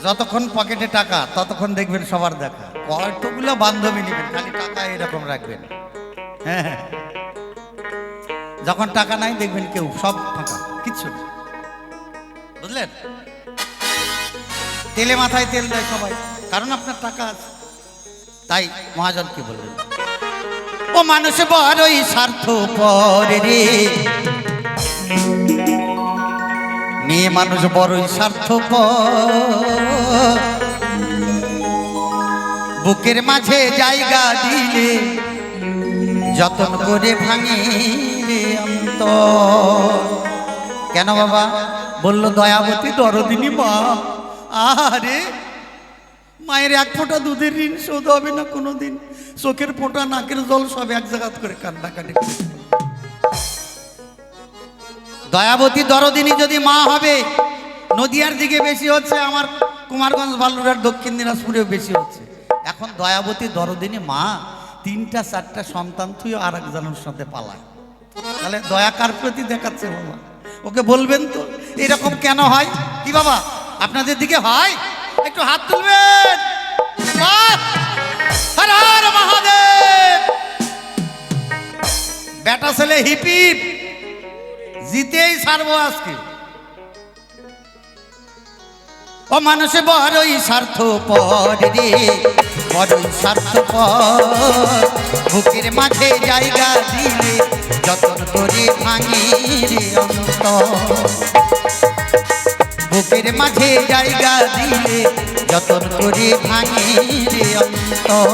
যতক্ষণ পকেটে টাকা ততক্ষণ দেখবেন সবার দেখা। কতগুলো বান্ধবী নেবেন, খালি টাকা এরকম রাখবেন। হ্যাঁ, যখন টাকা নাই দেখবেন কেউ সব ফাঁকা, কিচ্ছু নেই, বুঝলেন? তেলে মাথায় তেল দেয় সবাই, কারণ আপনার টাকা আছে। তাই মহাজন কি বললেন? ও মানুষ বড়ই স্বার্থপর রে, মেয়ে মানুষ বড়ই স্বার্থপর। বুকের মাঝে জায়গা দিলে যতন করে ভাঙে রে অন্তর। কেন বাবা? বলল দয়াবতী দরদিনী মা। আরে মায়ের এক ফোঁটা দুধের ঋণ শোধ হবে না কোনোদিন। চোখের ফোঁটা, নাকের জল সব এক জায়গা করে কান্নাকাটি। দয়াবতী দরদিনী যদি মা হবে, নদিয়ার দিকে বেশি হচ্ছে, আমার কুমারগঞ্জ বালুরঘাট দক্ষিণ দিনাজপুরেও বেশি হচ্ছে। এখন দয়াবতী দরদিনী মা 3টা 4টা সন্তান তুই আর একজনের সাথে পালায়, তাহলে দয়া কার প্রতি দেখাচ্ছে বাবা? ওকে বলবেন তো এরকম কেন হয়? কি বাবা আপনাদের দিকে হয়? একটু হাত তুলবেন। হর হর মহাদেব। বেটা ছেলে হিপ হিপ, জিতেই ছাড়বো আজকে। ও মানুষ বড়ই স্বার্থপর রে, বড়ই স্বার্থপর। বুকের মাঝে জায়গা দিলে যতন করে ভাঙে রে অন্তর। বুকের মাঝে জায়গা দিলে যতন করে ভাঙে রে অন্তর।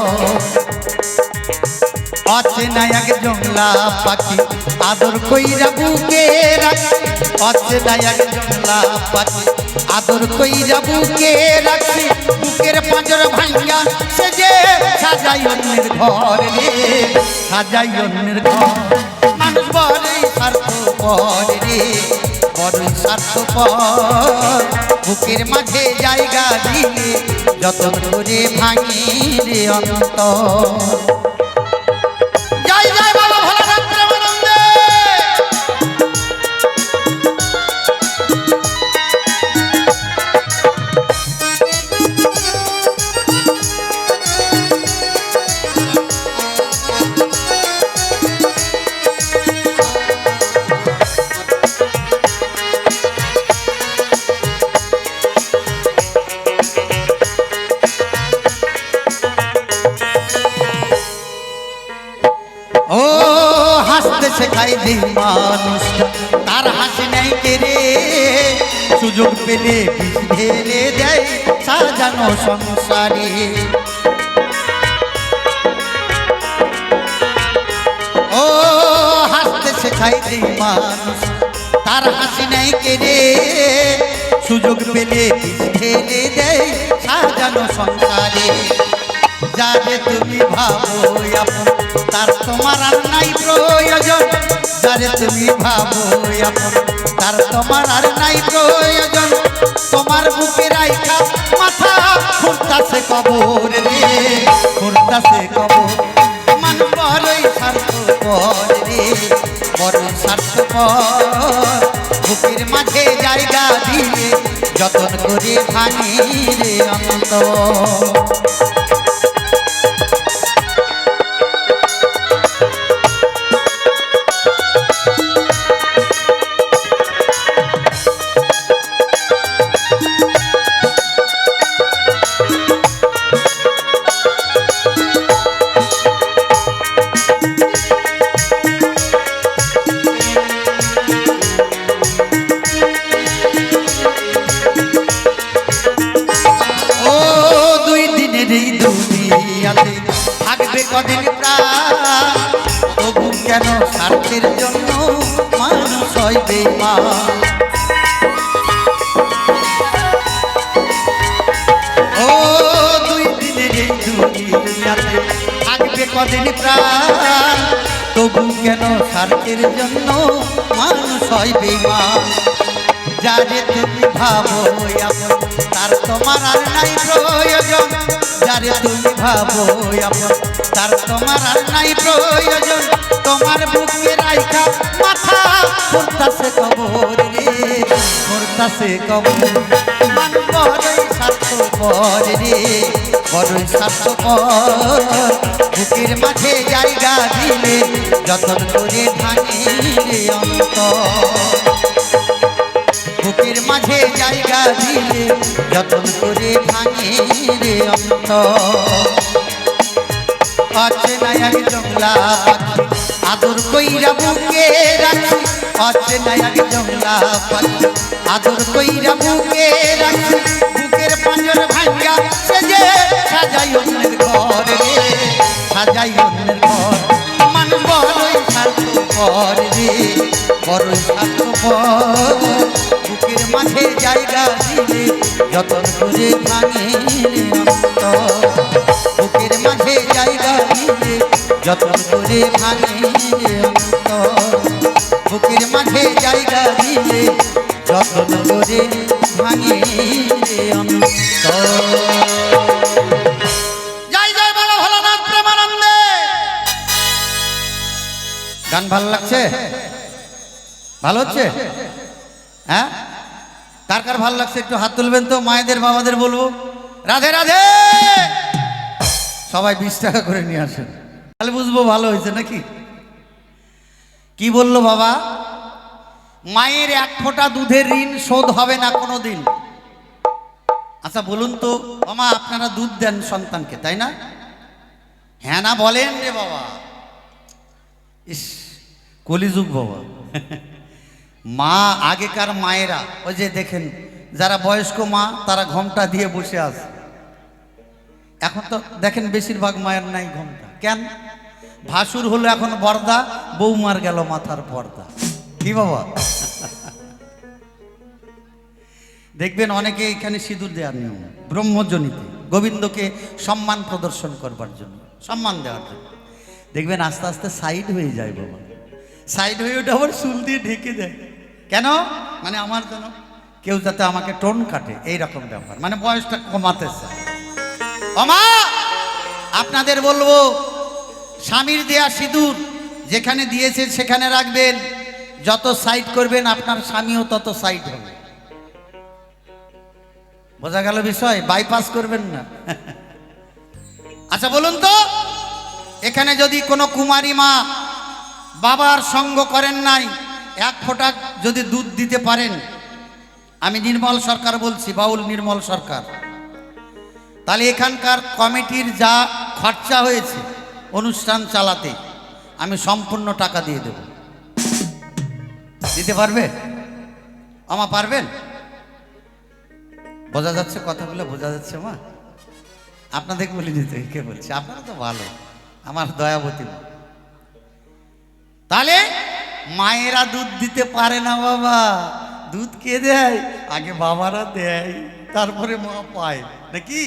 অচেনা এক জংলা পাখি আদর কইরা বুকে রাখে, অচেনা এক জংলা পাখি আদর কইরা বুকে রাখে। বুকের পাঁজর ভাঙ্গা সে যে সাজাই অন্যের ঘর রে, সাজাই অন্যের ঘর। মানুষ বড়ই স্বার্থপর রে, বড়ই স্বার্থপর। বুকের মাঝে জায়গা দিলে যতন করে ভাঙে রে অন্তর। জয় জয় বাবা ভোলানাথ প্রেমানন্দে। শেখায় যে মানুষটা তার হাসি নাই কেড়ে, সুযোগ পেলে বিষ ঢেলে দেয় সাজানো সংসারে। ও হাসতে শেখায় যে মানুষ তার হাসি নাই কেড়ে, সুযোগ পেলে বিষ ঢেলে দেয় সাজানো সংসারে। যারে তুমি ভাবো আপন তার তোমার আর নাই প্রয়োজন, যারে তুমি ভাবো আপন তার তোমার আর নাই প্রয়োজন। তোমার বুকে রাইখা মাথা খুঁড়তাছে কবর রে, খুঁড়তাছে কবর। মান বড়ই স্বার্থপর রে, বড়ই স্বার্থপর। বুকের মাঝে জায়গা দিয়ে যতন করে ভাঙে রে অন্তর। থাকবে কদিন প্রাণ, তবু কেন স্বার্থের জন্য মানুষ হয় বেঈমান। ও দুই দিনের এই দুনিয়াতে থাকবে কদিন প্রাণ, তবু কেন স্বার্থের জন্য মানুষ হয় বেঈমান। যারে তুমি ভাবো আপন তার তোমার আর নাই প্রয়োজন, যারে তুমি ভাবো আপন তার তোমার আর নাই প্রয়োজন। তোমার বুকে রাইখা মাথা খুঁড়তাছে কবর রে, খুঁড়তাছে কবর। মান বড়ই স্বার্থপর রে, বড়ই স্বার্থপর। বুকের মাঝে জায়গা দিলে যতন করে ভাঙে রে অন্তর। বুকের মাঝে জায়গা দিলে যতন করে ভাঙে রে অন্তর। আছে না এক জংলা পাখি আদর কইরা বুকে রাখি, আছে না এক জংলা পাখি আদর কইরা বুকে রাখি। বুকের পাঁজর ভাঙ্গা সে যে সাজাই অন্যের ঘর রে, সাজাই অন্যের ঘর। মান বড়ই স্বার্থপর রে, বড়ই স্বার্থপর। বুকের মাঝে জায়গা দিলে যতন করে ভাঙে রে অন্তর। বুকের মাঝে জায়গা দিলে যতন করে ভাঙে রে অন্তর। বুকের মাঝে জায়গা দিলে যতন করে ভাঙে রে অন্তর। জয় জয় বাবা ভোলানাথ প্রেমানন্দে। গান ভালো লাগছে? ভালো হচ্ছে? হ্যাঁ, কার কার ভালো লাগছে একটু হাত তুলবেন তো। মায়েদের বাবাদের বলবো রাধে রাধে। সবাই 20 টাকা করে নিয়ে আসেন, তাহলে বুঝবো ভালো হয়েছে নাকি। কি বললো বাবা? মায়ের এক ফোঁটা দুধের ঋণ শোধ হবে না কোনো দিন। আচ্ছা বলুন তো মামা, আপনারা দুধ দেন সন্তানকে তাই না? হ্যাঁ না বলেন রে বাবা। ইস কলিযুগ বাবা। মা আগেকার মায়েরা ওই যে দেখেন যারা বয়স্ক মা তারা ঘোমটা দিয়ে বসে আছে। এখন তো দেখেন বেশিরভাগ মায়ের নাই ঘোমটা। কেন? ভাসুর হলো এখন বর্দা, বৌমার গেল মাথার পর্দা। কি বাবা? দেখবেন অনেকে এখানে সিঁদুর দেওয়ার নিয়ম ব্রহ্মজনিতে, গোবিন্দকে সম্মান প্রদর্শন করবার জন্য, সম্মান দেওয়ার জন্য। দেখবেন আস্তে আস্তে সাইড হয়ে যায় বাবা, সাইড হয়ে ওটা আবার চুল দিয়ে ঢেকে দেয়। কেন? মানে আমার জন্য কেউ যাতে আমাকে টোন কাটে, এইরকম ব্যাপার, মানে বয়সটা কমাতেছে। মা আপনাদের বলবো স্বামীর দেয়া সিঁদুর যেখানে দিয়েছে সেখানে রাখবেন। যত সাইড করবেন আপনার স্বামীও তত সাইড হবে। বোঝা গেল বিষয়? বাইপাস করবেন না। আচ্ছা বলুন তো, এখানে যদি কোনো কুমারী মা বাবার সঙ্গ করেন নাই, এক ফোঁটা যদি দুধ দিতে পারেন, আমি নির্মল সরকার বলছি, বাউল নির্মল সরকার, তাহলে এখানকার কমিটির যা খরচা হয়েছে অনুষ্ঠান চালাতে আমি সম্পূর্ণ টাকা দিয়ে দেব। দিতে পারবে? আমা পারবেন? বোঝা যাচ্ছে কথাগুলো, বোঝা যাচ্ছে মা? আপনাদের বলি দিতে কে বলছে? আপনারা তো ভালো, আমার দয়াবতী মা। তাহলে মায়েরা দুধ দিতে পারে না বাবা, দুধ কে দেয়? আগে বাবারা দেয়, তারপরে মা পায়, নাকি?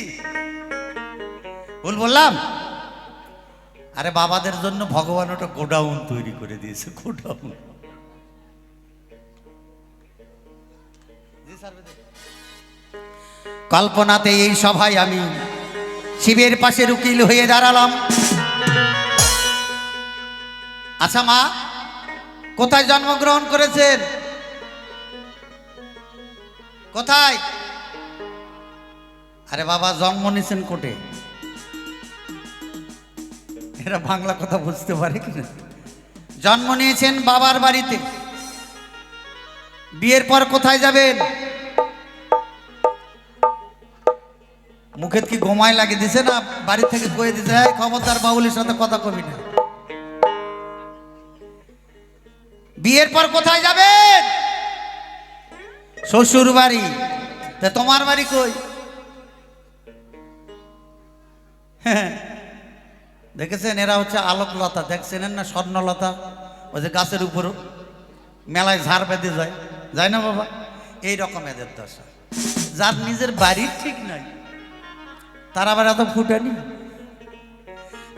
ভুল বললাম? আরে বাবাদের জন্য ভগবান ওটা গোডাউন তৈরি করে দিয়েছে, গোডাউন। কল্পনাতে এই সভায় আমি শিবের পাশে উকিল হয়ে দাঁড়ালাম। আচ্ছা মা, কোথায় জন্মগ্রহণ করেছেন? কোথায়? আরে বাবা জন্ম নিয়েছেন কোটে? এরা বাংলা কথা বুঝতে পারে কিনা? জন্ম নিয়েছেন বাবার বাড়িতে। বিয়ের পর কোথায় যাবেন? মুখে কি গোমায় লাগে দিছে না? বাড়ি থেকে কয়ে দিছে, হ্যাঁ খবরদার বাউলের সাথে কথা কবি না। বিয়ের পর কোথায় যাবেন? শ্বশুর বাড়ি। তা তোমার বাড়ি কই? হ্যাঁ দেখেছেন, এরা হচ্ছে আলোকলতা, দেখছেন না স্বর্ণলতা, ওই যে গাছের উপর মেলায় ঝাড় বেঁধে যায়, যায় না বাবা? এই রকম এদের দশা। যার নিজের বাড়ির ঠিক নাই তার আবার এত ফুটানি।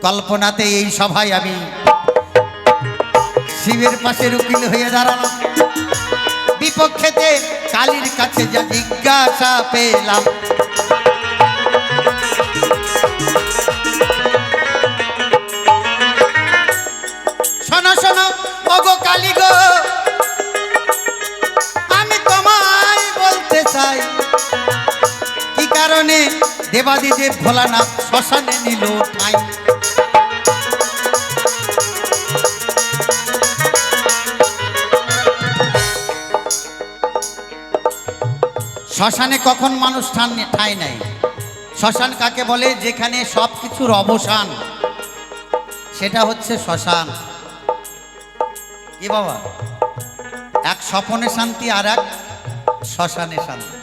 কল্পনাতে এই সভায় আমি শিবের পাশে উকিল হয়ে দাঁড়ালাম। বিপক্ষেতে কালীর কাছে যা জিজ্ঞাসা পেলাম, শোনো শোনো ওগো কালী গো, আমি তোমায় বলতে চাই, কি কারণে দেবাদিদেব ভোলানাথ শ্মশানে নিল ঠাঁই? শ্মশানে কখন মানুষ ঠাঁই নাই? শ্মশান কাকে বলে? যেখানে সব কিছুর অবসান, সেটা হচ্ছে শ্মশান। কি বাবা? এক স্বপনে শান্তি আর এক শ্মশানে শান্তি।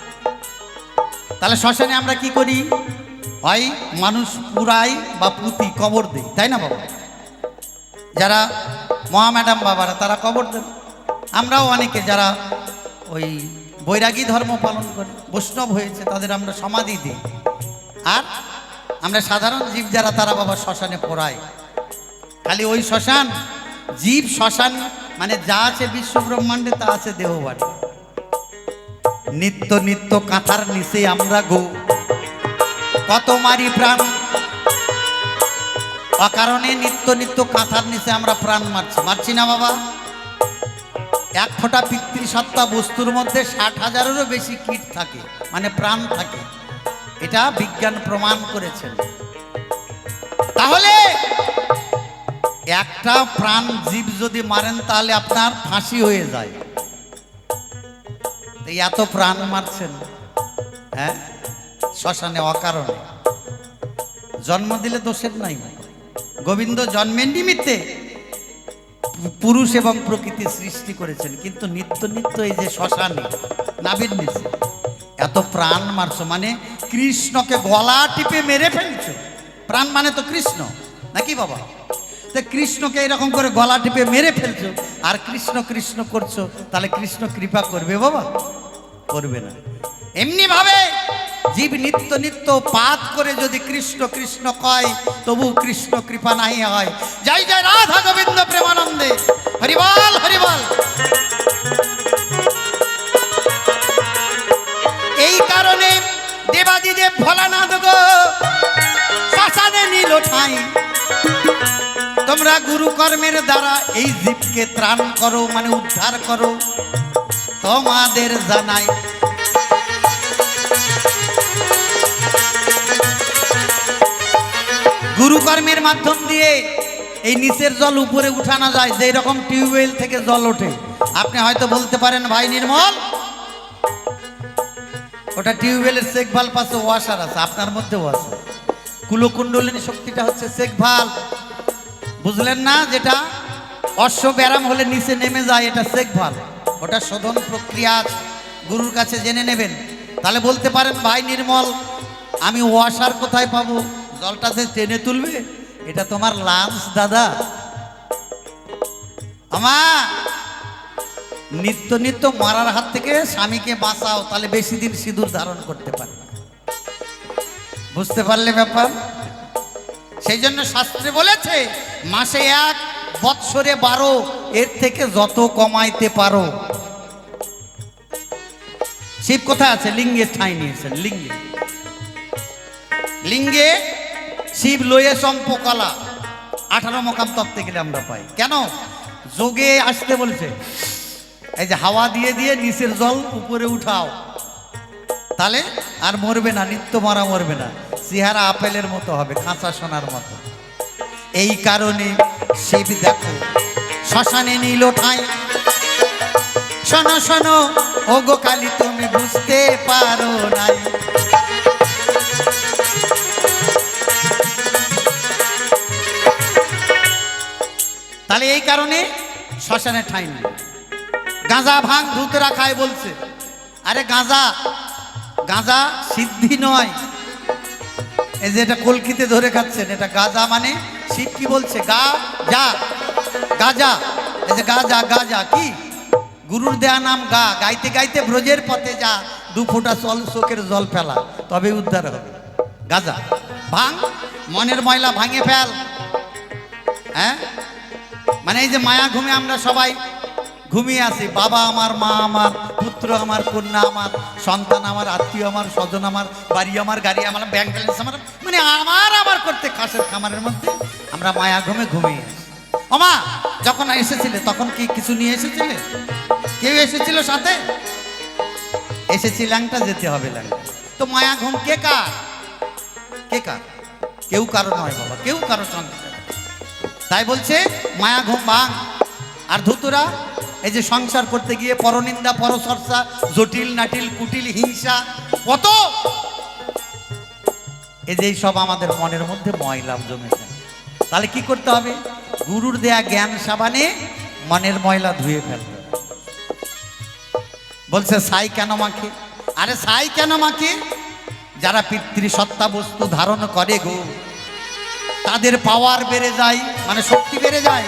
তাহলে শ্মশানে আমরা কি করি? হয় মানুষ পুরাই বা পুঁতি কবর দেই, তাই না বাবা? যারা মহাম্যাডাম বাবারা তারা কবর দেন। আমরাও অনেকে যারা ওই বৈরাগী ধর্ম পালন করে বৈষ্ণব হয়েছে তাদের আমরা সমাধি দিই। আর আমরা সাধারণ জীব যারা তারা বাবা শ্মশানে পোড়াই। খালি ওই শ্মশান, জীব শ্মশান মানে যা আছে বিশ্ব ব্রহ্মাণ্ডে তা আছে দেহবাড়ি। নিত্য নিত্য কাঁথার নিচে আমরা গো কত মারি প্রাণ, অকারণে নিত্য নিত্য কাঁথার নিচে আমরা প্রাণ মারছি না বাবা? এক ফোঁটা পিতৃসত্তা বস্তুর মধ্যে 60,000-এরও বেশি কীট থাকে, মানে প্রাণ থাকে। এটা বিজ্ঞান প্রমাণ করেছেন। তাহলে একটা প্রাণ জীব যদি মারেন তাহলে আপনার ফাঁসি হয়ে যায়। এত প্রাণ মারছেন, হ্যাঁ, শ্মশানে অকারণে। জন্ম দিলে দোষের নাই। গোবিন্দ জন্মের নিমিত্তে পুরুষ এবং প্রকৃতি সৃষ্টি করেছেন, কিন্তু নিত্য নিত্য এই যে শ্মশানে নাভির নিচে এত প্রাণ মারছো, মানে কৃষ্ণকে গলা টিপে মেরে ফেলছো। প্রাণ মানে তো কৃষ্ণ, নাকি বাবা? তো কৃষ্ণকে এরকম করে গলা টিপে মেরে ফেলছো আর কৃষ্ণ কৃষ্ণ করছো, তাহলে কৃষ্ণ কৃপা করবে বাবা? করবে না। এমনি ভাবে জীব নিত্য নিত্য পাত করে যদি কৃষ্ণ কৃষ্ণ কয়, তবু কৃষ্ণ কৃপা নাই হয়। জয় জয় রাধা গোবিন্দ প্রেমানন্দে, হরিবল হরিবল। এই কারণে দেবাদিদেব ভোলানাথ গো শ্মশানে নিল ঠাঁই। তোমরা গুরু কর্মের দ্বারা এই জীবকে ত্রাণ করো, মানে উদ্ধার করো, তোমাদের জানাই। গুরুকর্মের মাধ্যম দিয়ে এই নিচের জল উপরে উঠানো যায়, যেই রকম টিউবওয়েল থেকে জল ওঠে। আপনি হয়তো বলতে পারেন, ভাই নির্মল, ওটা টিউবওয়েলের চেক ভাল্ব আছে, ওয়াশার আছে, আপনার মধ্যেও আছে। কুলকুণ্ডলিনী শক্তিটা হচ্ছে চেক ভাল্ব, বুঝলেন না? যেটা অশ্ব ব্যারাম হলে নিচে নেমে যায়, এটা চেক ভাল্ব। ওটা শোধন প্রক্রিয়া আছে, গুরুর কাছে জেনে নেবেন। তাহলে বলতে পারেন, ভাই নির্মল, আমি ওয়াশার কোথায় পাবো? জলটাতে টেনে তুলবে? এটা তোমার লাঞ্চ দাদা। আমার নিত্য নিত্য মারার হাত থেকে স্বামীকে বাঁচাও, তাহলে বেশি দিন সিঁদুর ধারণ করতে পারবে। বুঝতে পারলে ব্যাপার? সেই জন্য শাস্ত্রে বলেছে মাসে 1, বৎসরে 12, এর থেকে যত কমাইতে পারো। শিব কোথায় আছে? লিঙ্গে ঠাঁই নিয়েছেন। লিঙ্গে, লিঙ্গে শিব লয়ে চম্পকলা 18 মকাম তত্ত্বে গেলে আমরা পাই। কেন? যোগে আসতে বলছে, এই যে হাওয়া দিয়ে দিয়ে নিচের জল উপরে উঠাও, তাহলে আর মরবে না, নিত্য মারা মরবে না, চেহারা আপেলের মতো হবে, কাঁচা সোনার মতো। এই কারণে শিব দেখো শ্মশানে নিল ঠাঁই। শোনো শোনো ও গো কালী, তুমি বুঝতে পারো নাই। তাহলে এই কারণে শ্মশানে ঠাঁই নেই। গাঁজা ভাঙ ধুতরা খায় বলছে। আরে গাঁজা, গাঁজা সিদ্ধি নয়। এই যে এটা কলকিতে ধরে খাচ্ছেন, এটা গাঁজা মানে শিব কি বলছে? গা যা গাজা। এই যে গাজা, গাজা কি? গুরুর দেয়া নাম গা। গাইতে গাইতে ব্রজের পথে যা, 2 ফোঁটা চোখের জল ফেলা, তবে উদ্ধার হবে। গাজা। ভাঙ, মনের ময়লা ভাঙে ফেল। হ্যাঁ, মানে এই যে মায়া ঘুমে আমরা সবাই ঘুমিয়ে আছি, বাবা আমার, মা আমার, পুত্র আমার, কন্যা আমার, সন্তান আমার, আত্মীয় আমার, স্বজন আমার, বাড়ি আমার, গাড়ি আমার, ব্যাংক ব্যালেন্স আমার, মানে আমার করতে খাসের খামারের মধ্যে আমরা মায়া ঘুমে ঘুমিয়ে আছি। ওমা, যখন এসেছিলে তখন কি কিছু নিয়ে এসেছিলে? কেউ এসেছিল সাথে? এসেছি ল্যাংটা, যেতে হবে ল্যাংটা। তো মায়া ঘুম কে কার? কে কার? কেউ কারো নয় বাবা, কেউ কারো সঙ্গে। তাই বলছে মায়া ঘুম ভাঙ। আর ধুতুরা এই যে সংসার করতে গিয়ে পরনিন্দা, পরচর্চা, জটিল নাটিল, কুটিল, হিংসা, কত এই যে সব আমাদের মনের মধ্যে ময়লা জমেছে। তাহলে কি করতে হবে? গুরুর দেয়া জ্ঞান সাবানে মনের ময়লা ধুয়ে ফেলতে হবে। বলছে ছাই কেন মাখে? আরে ছাই কেন মাখে? যারা পিতৃসত্তা বস্তু ধারণ করে গো, তাদের পাওয়ার বেড়ে যায়, মানে শক্তি বেড়ে যায়।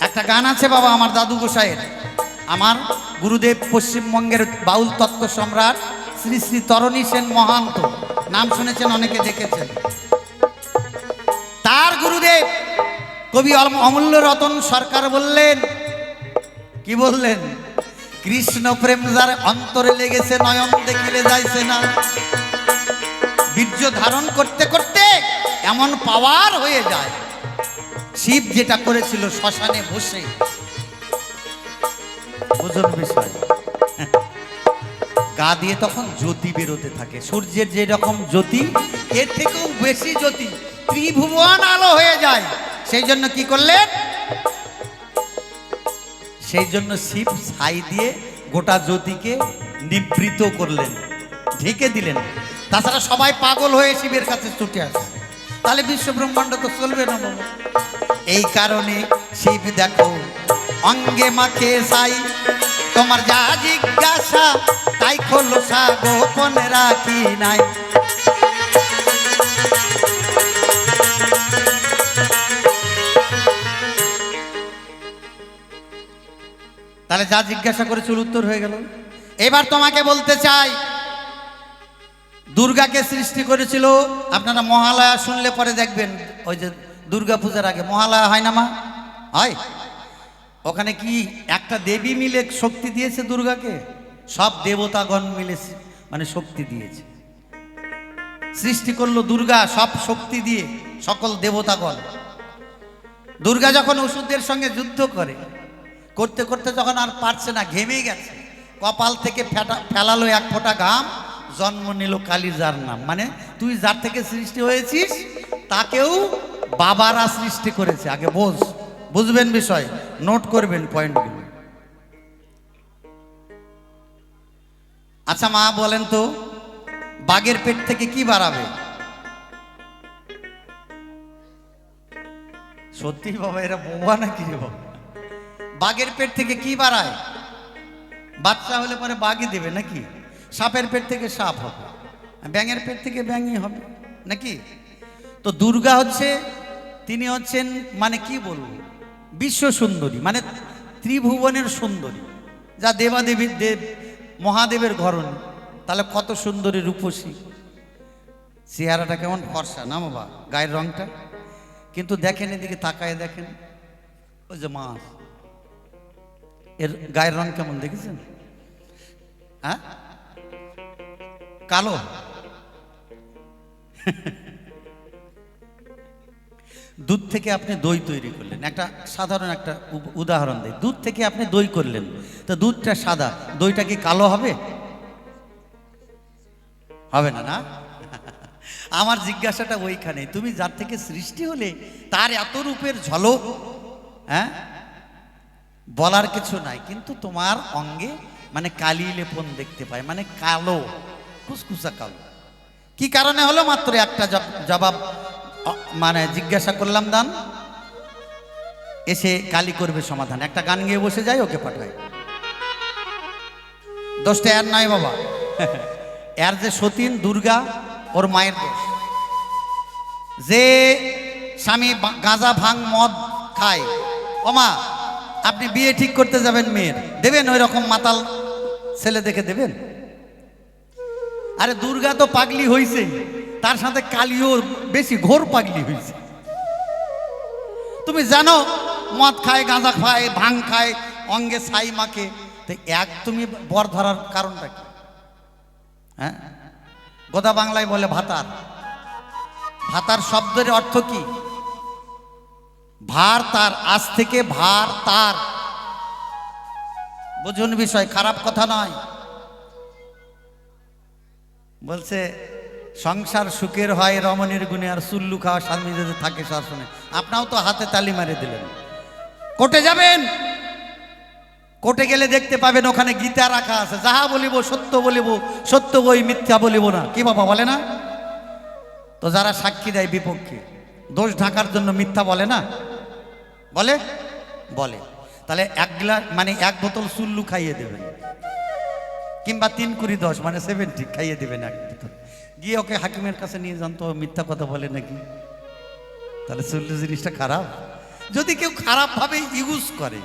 একটা গান আছে বাবা আমার দাদু গোসাইয়ের, আমার গুরুদেব পশ্চিমবঙ্গের বাউল তত্ত্ব সম্রাট শ্রী শ্রী তরণী সেন মহান্ত, নাম শুনেছেন, অনেকে দেখেছেন। তার গুরুদেব কবি অমূল্য রতন সরকার বললেন, কি বললেন? কৃষ্ণ প্রেম যার অন্তরে লেগেছে, নয়ন দেখিলে যাইছে না। বীর্য ধারণ করতে করতে এমন পাওয়ার হয়ে যায়। শিব যেটা করেছিল শ্মশানে বসে, বুঝুন বিষয়, গা দিয়ে তখন জ্যোতি বেরোতে থাকে, সূর্যের যে রকম জ্যোতি, এর থেকেও বেশি জ্যোতি, ত্রিভুবন আলো হয়ে যায়। সেই জন্য কি করলেন? সেই জন্য শিব ছাই দিয়ে গোটা জ্যোতিকে নিবৃত করলেন, ঢেকে দিলেন। তাছাড়া সবাই পাগল হয়ে শিবের কাছে ছুটে আসে, তাহলে বিশ্ব ব্রহ্মাণ্ড তো চলবে না বাবা। এই কারণে শিব দেখো অঙ্গে মাখে ছাই, তোমার যা জিজ্ঞাসা তাই খোলসা গোপন রাখি নাই। তাহলে যা জিজ্ঞাসা করেছিল উত্তর হয়ে গেল। এবার তোমাকে বলতে চাই, দুর্গাকে সৃষ্টি করেছিল, আপনারা মহালয়া শুনলে পরে দেখবেন, ওই যে দুর্গা পূজার আগে মহালয়া হয় না মা? হয়। ওখানে কি একটা দেবী মিলে শক্তি দিয়েছে দুর্গাকে? সব দেবতাগণ মিলে মানে শক্তি দিয়েছে, সৃষ্টি করলো দুর্গা সব শক্তি দিয়ে, সকল দেবতাগণ। দুর্গা যখন অসুরদের সঙ্গে যুদ্ধ করে, করতে করতে যখন আর পারছে না, ঘেমে গেছে, কপাল থেকে ফেলালো 1 ফোঁটা ঘাম, জন্ম নিল কালী, যার নাম, মানে তুই যার থেকে সৃষ্টি হয়েছিস তাকেও বাবারা সৃষ্টি করেছে। আগে বুঝবেন বিষয়, নোট করবেন পয়েন্টগুলো। আচ্ছা মা বলেন তো, বাঘের পেট থেকে কি বাড়াবে? সত্যি বাবা, এরা বোবা নাকি রে বাবা? বাঘের পেট থেকে কি বাড়ায়? বাচ্চা হলে পরে বাঘই দেবে নাকি? সাপের পেট থেকে সাপ হবে, ব্যাঙের পেট থেকে ব্যাঙই হবে নাকি? তো দুর্গা হচ্ছে, তিনি হচ্ছেন মানে কি বলবো, বিশ্ব সুন্দরী, মানে ত্রিভুবনের সুন্দরী, যা দেবাদেবীর দেব মহাদেবের ঘরণী। তাহলে কত সুন্দরী রূপসী, চেহারাটা কেমন ফর্সা না বাবা, গায়ের রংটা। কিন্তু দেখেন এদিকে তাকায় দেখেন, ওই যে মাছ, এর গায়ের রং কেমন দেখেছেন? হ্যাঁ, কালো। দুধ থেকে আপনি দই তৈরি করলেন, একটা সাধারণ একটা উদাহরণ দিই, দুধ থেকে আপনি দই করলেন, তো দুধটা সাদা, দইটা কি কালো হবে? হবে না, না? আমার জিজ্ঞাসাটা ওইখানে, তুমি যার থেকে সৃষ্টি হলে তার এত রূপের ঝলক, হ্যাঁ, বলার কিছু নাই, কিন্তু তোমার অঙ্গে মানে কালি লেপন দেখতে পায়, মানে কালো, কুসকুসা কালো। কি কারণে হলো? মাত্র একটা জবাব মানে জিজ্ঞাসা করলাম, দান এসে কালি করবে সমাধান। একটা গান গিয়ে বসে যায়, ওকে পাঠায়। দোষটা এর নয় বাবা, এর যে সতীন দুর্গা, ওর মায়ের দোষ। যে স্বামী গাঁজা ভাং মদ খায়, ওমা আপনি বিয়ে ঠিক করতে যাবেন মেয়ের, দেবেন ওই রকম মাতাল ছেলে দেখে দেবেন? আরে দুর্গা তো পাগলি হইছে, তার সাথে কালিও বেশি ঘোর পাগলি হয়েছে। তুমি জানো মদ খায়, গাঁজা খায়, ভাং খায়, অঙ্গে ছাই মাকে, তো এক তুমি বর ধরার কারণটা কি? হ্যাঁ, গোদা বাংলায় বলে ভাতার। ভাতার শব্দের অর্থ কি? ভার তার, আজ থেকে ভার তার। বুঝুন বিষয়, খারাপ কথা নয়। বলছে সংসার সুখের হয় রমণীর গুণে, আর চুল্লু খাওয়া স্বামী যদি থাকে শাসনে। আপনাও তো হাতে তালি মারে দিলেন। কোর্টে যাবেন, কোর্টে গেলে দেখতে পাবেন ওখানে গীতা রাখা আছে, যাহা বলিব সত্য বলিব, সত্য বই মিথ্যা বলিব না। কি বাবা বলে না? তো যারা সাক্ষী দেয় বিপক্ষে, দোষ ঢাকার জন্য মিথ্যা বলে না? বলে? বলে। তাহলে এক গ্লাস মানে এক বোতল চুল্লু খাইয়ে দেবেন, কিংবা 3 কুড়ি 10 মানে 70 খাইয়ে দেবেন এক বোতল, গিয়ে ওকে হাকিমের কাছে নিয়ে যান, তো মিথ্যা কথা বলে নাকি? তাহলে চুল্লু জিনিসটা খারাপ। যদি কেউ খারাপভাবে ইউজ করে,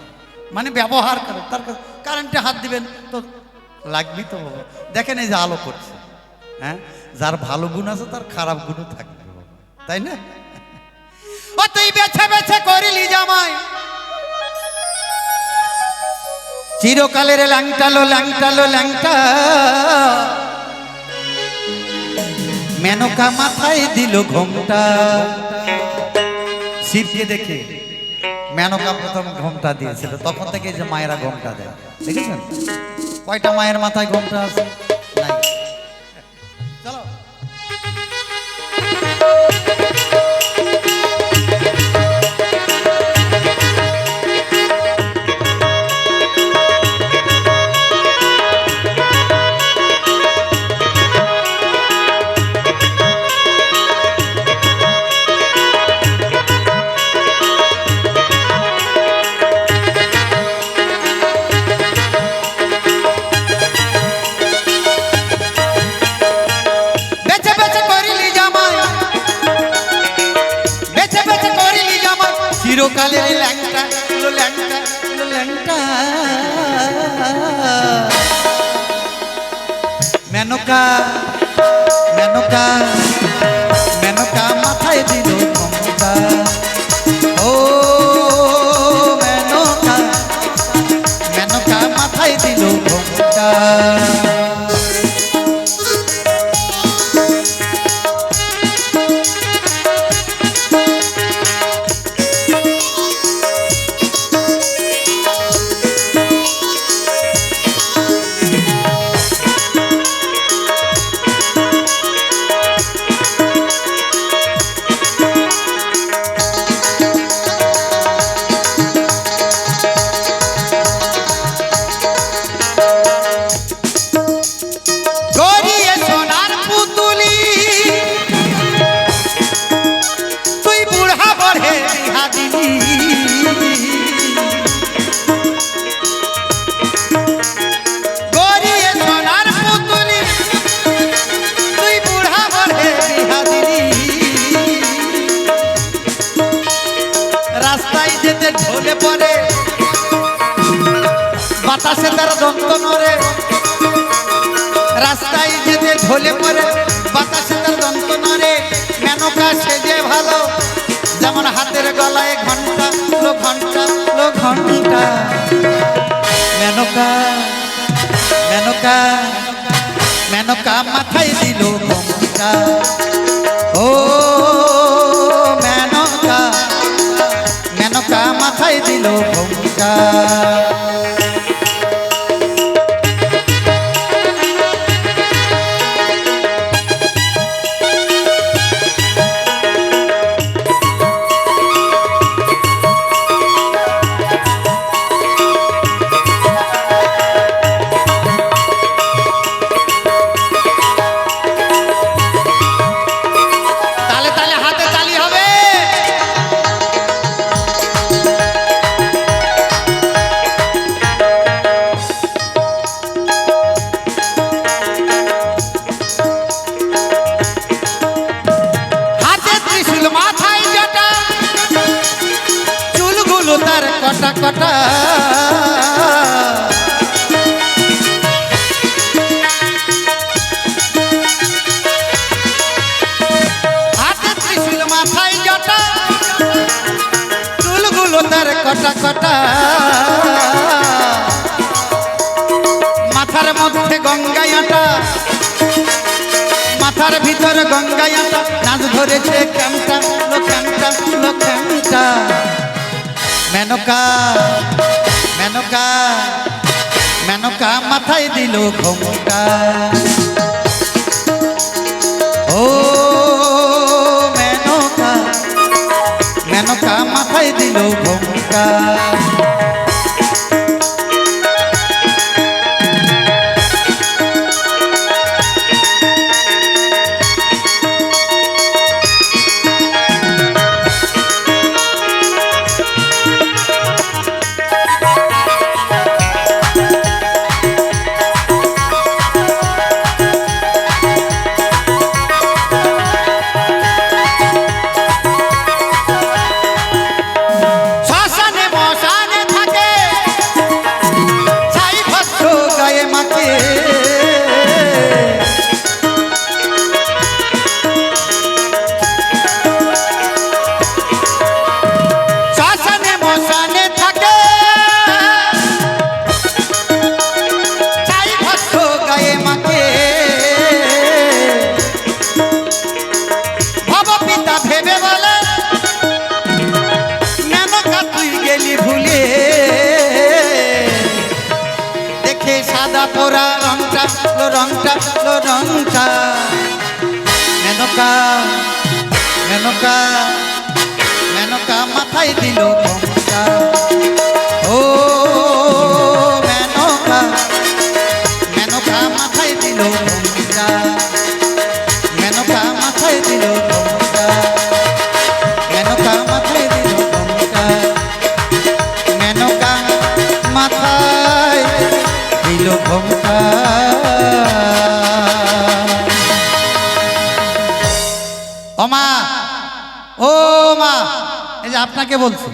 মানে ব্যবহার করে, তার কারেন্টে হাত দিবেন তো লাগবেই তো বাবা। দেখেন এই যে আলো করছে, হ্যাঁ, যার ভালো গুণ আছে তার খারাপ গুণও থাকবে, তাই না? ও তুই বেছে বেছে করিলি জামাই, চিরকালের ল্যাংটালো ল্যাংটালো ল্যাংটা, মেনকা মাথায় দিল ঘোমটা। শিবকে দেখে মেনকা প্রথম ঘোমটা দিয়েছিল, তখন থেকে যে মায়েরা ঘোমটা দেয়, দেখেছেন? কয়টা মায়ের মাথায় ঘোমটা আছে? নাই। চলো চিরকালের ল্যাংটা ল্যাংটা ল্যাংটা, মেনকা মেনকা মেনকা মাথায় দিল ঘোমটা। ও মেনকা মেনকা মাথায় দিল ঘোমটা। বাতাসে তার দন্ত নড়ে, রাস্তায় যেতে ঢলে পড়ে, বাতাসে তার দন্ত নড়ে। মেনকা সেজে ভালো, যেমন হাতের গলায় ঘন্টা লো ঘন্টা লো ঘন্টা। মেনকা মেনকা মেনকা মাথায় দিল ঘোমটা। ও মেনকা মেনকা মাথায় দিল ঘোমটা। তালে তালে হাতে তালি হবে। হাতে ত্রিশূল মাথায় জটা, চুলগুলো তার কটা কটা। হাতে ত্রিশূল মাথায় জটা, চুলগুলো তার কটা কটা। মাথার মধ্যে গঙ্গায়াটা, মাথার ভিতর গঙ্গায়াটা। নাচ ধরেছে ক্যামটা লো ক্যামটা লো ক্যামটা। মেনকা মেনকা মেনকা মাথায় দিল ঘোমটা। ও মেনকা মেনকা মাথায় দিল ঘোমটা। শ্মশানে মশানে থাকে, ছাই ভস্ম গায়ে মাখে। শ্মশানে মশানে থাকে, ছাই ভস্ম গায়ে মাখে। ভব পিতা ভেবে বলে, মেনকা তুই গেলি ভুলে। দেখে সাদা পোড়া রংটা লো রংটা লো রংটা। মেনকা মেনকা মেনকা মাথায় দিল ঘোমটা। ও মেনকা মেনকা মাথায় দিল ঘোমটা। মেনকা মাথায় দিল ঘোমটা। মেনকা মাথায় দিল ঘোমটা। মেনকা মাথায় দিল ঘোমটা। ও মা, ও মা, এই যে আপনাকে বলছি,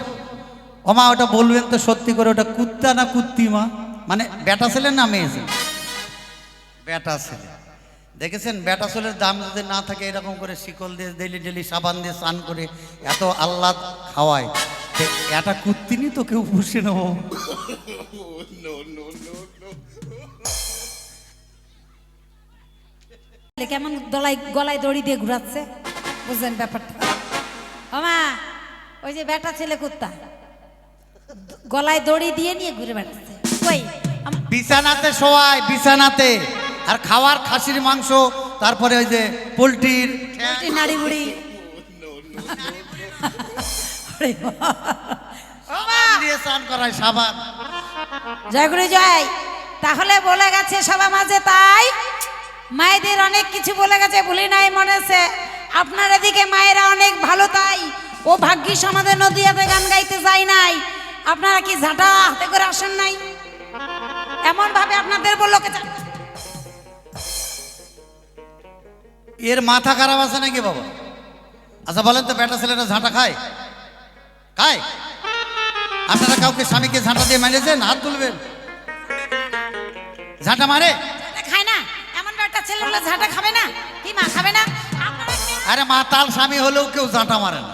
ও মা ওটা বলবেন তো সত্যি করে, ওটা কুত্তা না কুত্তি মা? মানে বেটা ছেলে না মেয়ে ছেলে? বেটা ছেলে। দেখেছেন বেটা ছেলের দাম যদি না থাকে, এরকম করে শিকল দিয়ে ডেলি ডেলি সাবান দিয়ে স্নান করে এত আহ্লাদ খাওয়ায়, এটা কুত্তিনি তো কেউ পুষে নেব। কেমন গলায় দড়ি দিয়ে ঘুরাচ্ছে, বুঝলেন ব্যাপারটা? ওমা, ওই যে বেটা ছেলে কুত্তা গলায় দড়ি দিয়ে নিয়ে ঘুরে বেড়াচ্ছে। কই বিছানাতে শোয়ায়, বিছানাতে। আর খাওয়ার খাসির মাংস, তারপরে ওই যে পোলট্রির নাড়ি বুড়ি। দিয়ে স্নান করায় সাবান। জয়গুরু জয়। তাহলে বলে গেছে সবার মাঝে, তাই মায়েদের অনেক কিছু বলে গেছে, ভুলি নাই মনে আছে। আপনার এদিকে মায়েরা অনেক ভালো, তাই ও ভাগ্যিস আমাদের নদীয়াতে গান গাইতে যায় নাই। আপনারা কি ঝাঁটা হাতে করে আসেন নাই? এমন ভাবে আপনাদের বললো কে? এর মাথা খারাপ আছে নাকি বাবা? আচ্ছা বলেন তো, বেটা ছেলেটা ঝাঁটা খায়? খায়? আপনারা কাউকে স্বামীকে ঝাঁটা দিয়ে মেরেছেন? হাত তুলবেন। ঝাঁটা মারে? ঝাঁটা খায় না, এমন একটা ছেলে হলো ঝাঁটা খাবে না? কি মা খাবে না? আপনারা কেউ- আরে মাতাল স্বামী হলেও কেউ ঝাঁটা মারে না।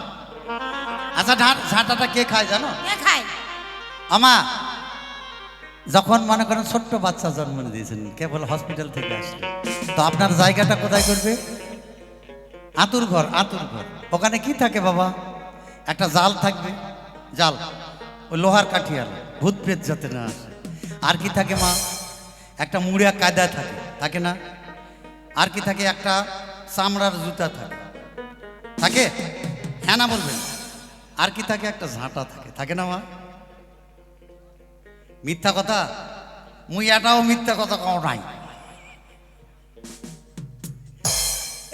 আচ্ছা ঝাঁটাটা কে খায় জানো? কে খায়? আমা, যখন মনে করেন ছোট্ট বাচ্চা জন্ম দিয়েছেন, কেবল হসপিটাল থেকে আসলে, তো আপনার জায়গাটা কোথায় করবে? আতুর ঘর। ওখানে কি থাকে বাবা? একটা জাল থাকবে, জাল, ওই লোহার কাঠিয়াল, ভূত প্রেত যাতে না আসে। আর কি থাকে মা? একটা মুড়িয়া কায়দা থাকে, থাকে না? আর কি থাকে? একটা চামড়ার জুতা থাকে, থাকে? হ্যাঁ না বলবেন? আর কি থাকে? একটা ঝাঁটা থাকে, থাকে না মা? মিথ্যা কথা? মুই এটাও মিথ্যা কথা কও নাই।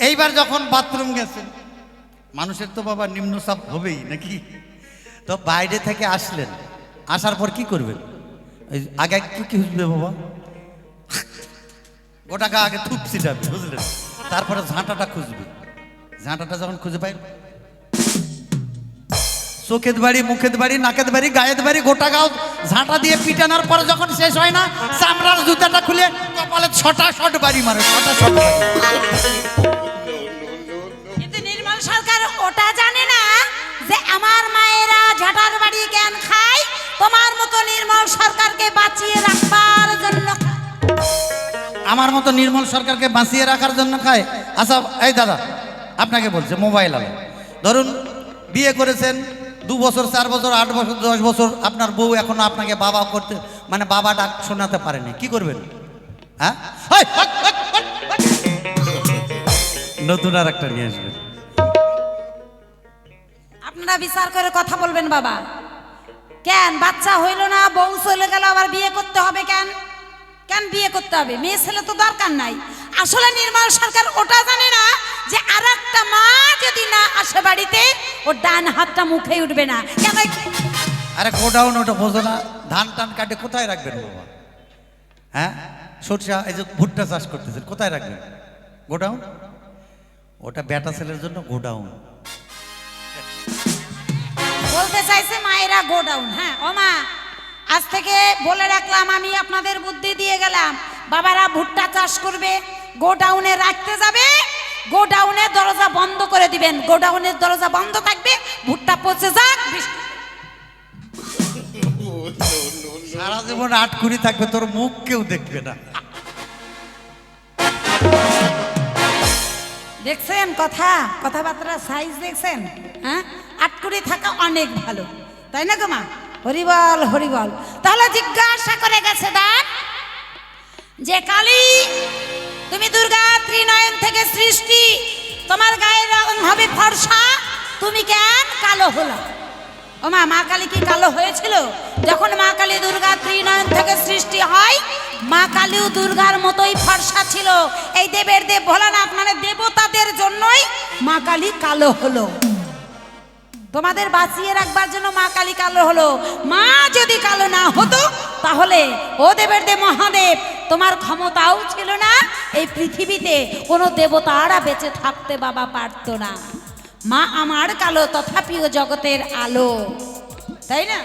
এইবার যখন বাথরুম গেছেন, মানুষের তো বাবা নিম্নচাপ হবেই নাকি? তো বাইরে থেকে আসলেন, আসার পর কি করবেন? আগে কি কি খুঁজবে বাবা? গোটাকে আগে থুপসি যাবে, বুঝলেন? তারপরে ঝাঁটাটা খুঁজবে। ঝাঁটাটা যখন খুঁজে পাই, চোখের বাড়ি, মুখের বাড়ি, নাকের বাড়ি, গায়ের বাড়ি, গোটা গাও ঝাঁটা দিয়ে পিটানোর পরে যখন শেষ হয় না, চামড়ার জুতাটা খুলে কপালে 6টা শট বাড়ি মারে, 6টা শট বাড়ি। কিন্তু নির্মল সরকার ওটা জানে না যে আমার মায়েরা ঝাঁটার বাড়ি জ্ঞান খায়, তোমার মতো নির্মল সরকারকে বাঁচিয়ে রাখবার জন্য খায়। আমার মতো নির্মল সরকারকে বাঁচিয়ে রাখার জন্য খায়? আচ্ছা এই দাদা, আপনাকে বলছে মোবাইল আলো, ধরুন বিয়ে করেছেন 2 বছর, 4 বছর, 8 বছর, 10 বছর, আপনার বউ এখনো আপনাকে বাবা করতে, মানে বাবা ডাক শোনাতে পারেনি, কি করবেন? হ্যাঁ, নতুন আর একটা নিয়ে আসবেন। আপনারা বিচার করে কথা বলবেন বাবা। কেন বাচ্চা হইল না, বউ চলে গেল, আবার বিয়ে করতে হবে কেন? কেন বিয়ে করতে হবে? মেয়ে ছেলে তো দরকার নাই। আসলে নির্মল সরকার ওটা জানে না যে আর একটা মা যদি না আসে বাড়িতে, ওর ডান হাতটা মুখে উঠবে না। কেন? আরে গোডাউন ওটা বোঝো না? ধান টান কাটে কোথায় রাখবেন বাবা? হ্যাঁ, সরষা, এই যে ভুট্টা চাষ করতেছেন, কোথায় রাখবেন? গোডাউন? ওটা বেটা ছেলের জন্য গোডাউন। বলতে চাইছে মায়েরা গোডাউন। হ্যাঁ ও মা, আজ থেকে বলে রাখলাম, আমি আপনাদের বুদ্ধি দিয়ে গেলাম, বাবারা ভুট্টা চাষ করবে, গোডাউনে রাখতে যাবে, গোডাউনের দরজা বন্ধ করে দিবেন। গোডাউনের দরজা বন্ধ থাকবে, ভুট্টা পচে যাক, সারা জীবন আটকুড়ি থাকবে, তোর মুখ কেউ দেখবে না। দেখছেন কথাবার্তা সাইজ দেখছেন? হ্যাঁ, আটকুড়ি থাকা অনেক ভালো, তাই না গো মা? হরিবল হরিবল। তাহলে জিজ্ঞাসা করে গেছে দান যে কালী, তুমি দুর্গা ত্রিনয়ন থেকে সৃষ্টি, তোমার গায়ের রং হবে ফর্সা, তুমি কেন কালো হলো? ও মা, মা কালী কি কালো হয়েছিল? যখন মা কালী দুর্গা ত্রিনয়ন থেকে সৃষ্টি হয়, মা কালীও দুর্গার মতোই ফর্সা ছিল। এই দেবের দেব ভোলানাথ মানে দেবতাদের জন্যই মা কালী কালো হলো। তোমাদের বাঁচিয়ে রাখবার জন্য মা কালী কালো হলো। মা যদি কালো না হতো, তাহলে ও দেবের দেব মহাদেব, তোমার ক্ষমতাও ছিল না, এই পৃথিবীতে কোনো দেবতারা বেঁচে থাকতে বাবা পারতো না। মা আমার কালো, তথাপিও জগতের আলো, তাই না?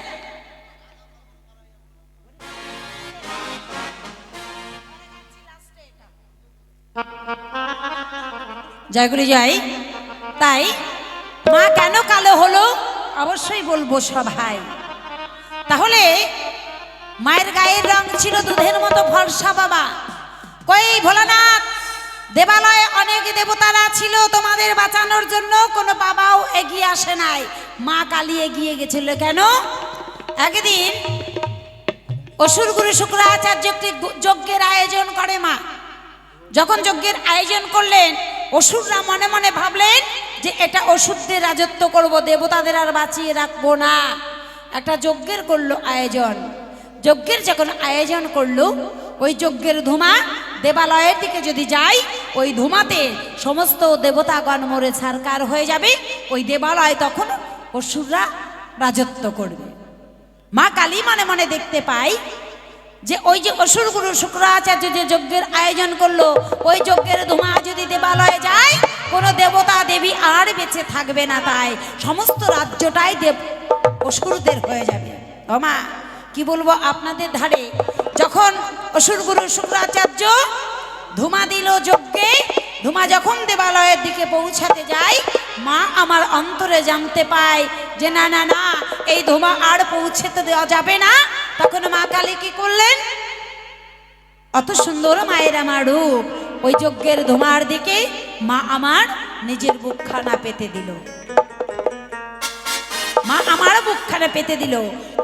জয়গুরু জয়। তাই মা কেন কালো হলো অবশ্যই বলবো সভায়। তাহলে মায়ের গায়ের রং ছিল দুধের মতো ফর্সা বাবা। কই ভোলানাথ, দেবালয়ে অনেক দেবতারা ছিল তোমাদের বাঁচানোর জন্য, কোনো বাবাও এগিয়ে আসে নাই, মা কালী এগিয়ে গেছিল। কেন? একদিন অসুর গুরু শুক্রাচার্য একটি যজ্ঞের আয়োজন করে মা। যখন যজ্ঞের আয়োজন করলেন, অসুররা মনে মনে ভাবলেন যে এটা অসুরদের রাজত্ব করব, দেবতাদের আর বাঁচিয়ে রাখবো না। একটা যজ্ঞের করলো আয়োজন। যজ্ঞের যখন আয়োজন করলো, ওই যজ্ঞের ধুমা দেবালয়ের দিকে যদি যায়, ওই ধুমাতে সমস্ত দেবতাগণ মরে ছারকার হয়ে যাবে, ওই দেবালয় তখন অসুররা রাজত্ব করবে। মা কালী মনে মনে দেখতে পাই যে ওই যে অসুর গুরু শুক্রাচার্য যে যজ্ঞের আয়োজন করলো, ওই যজ্ঞের ধোঁয়া যদি দেবালয়ে যায়, কোনো দেবতা দেবী আর বেঁচে থাকবে না, তাই সমস্ত রাজ্যটাই দেব অসুরদের হয়ে যাবে। ও মা, কি বলবো আপনাদের ধারে যখন অসুরগুরু শুক্রাচার্য ধুমা দিল যজ্ঞে, ধুমা যখন দেবালয়ের দিকে পৌঁছাতে যায়, মা আমার অন্তরে জানতে পায় যে না না না, এই ধুমা আর পৌঁছতে দেওয়া যাবে না। তখন মা কালী কি করলেন? অত সুন্দর মায়ের আমার রূপ, ওই যজ্ঞের ধুমার দিকে মা আমার নিজের বুকখানা পেতে দিল। মা আমার বুকখানা পেতে দিল।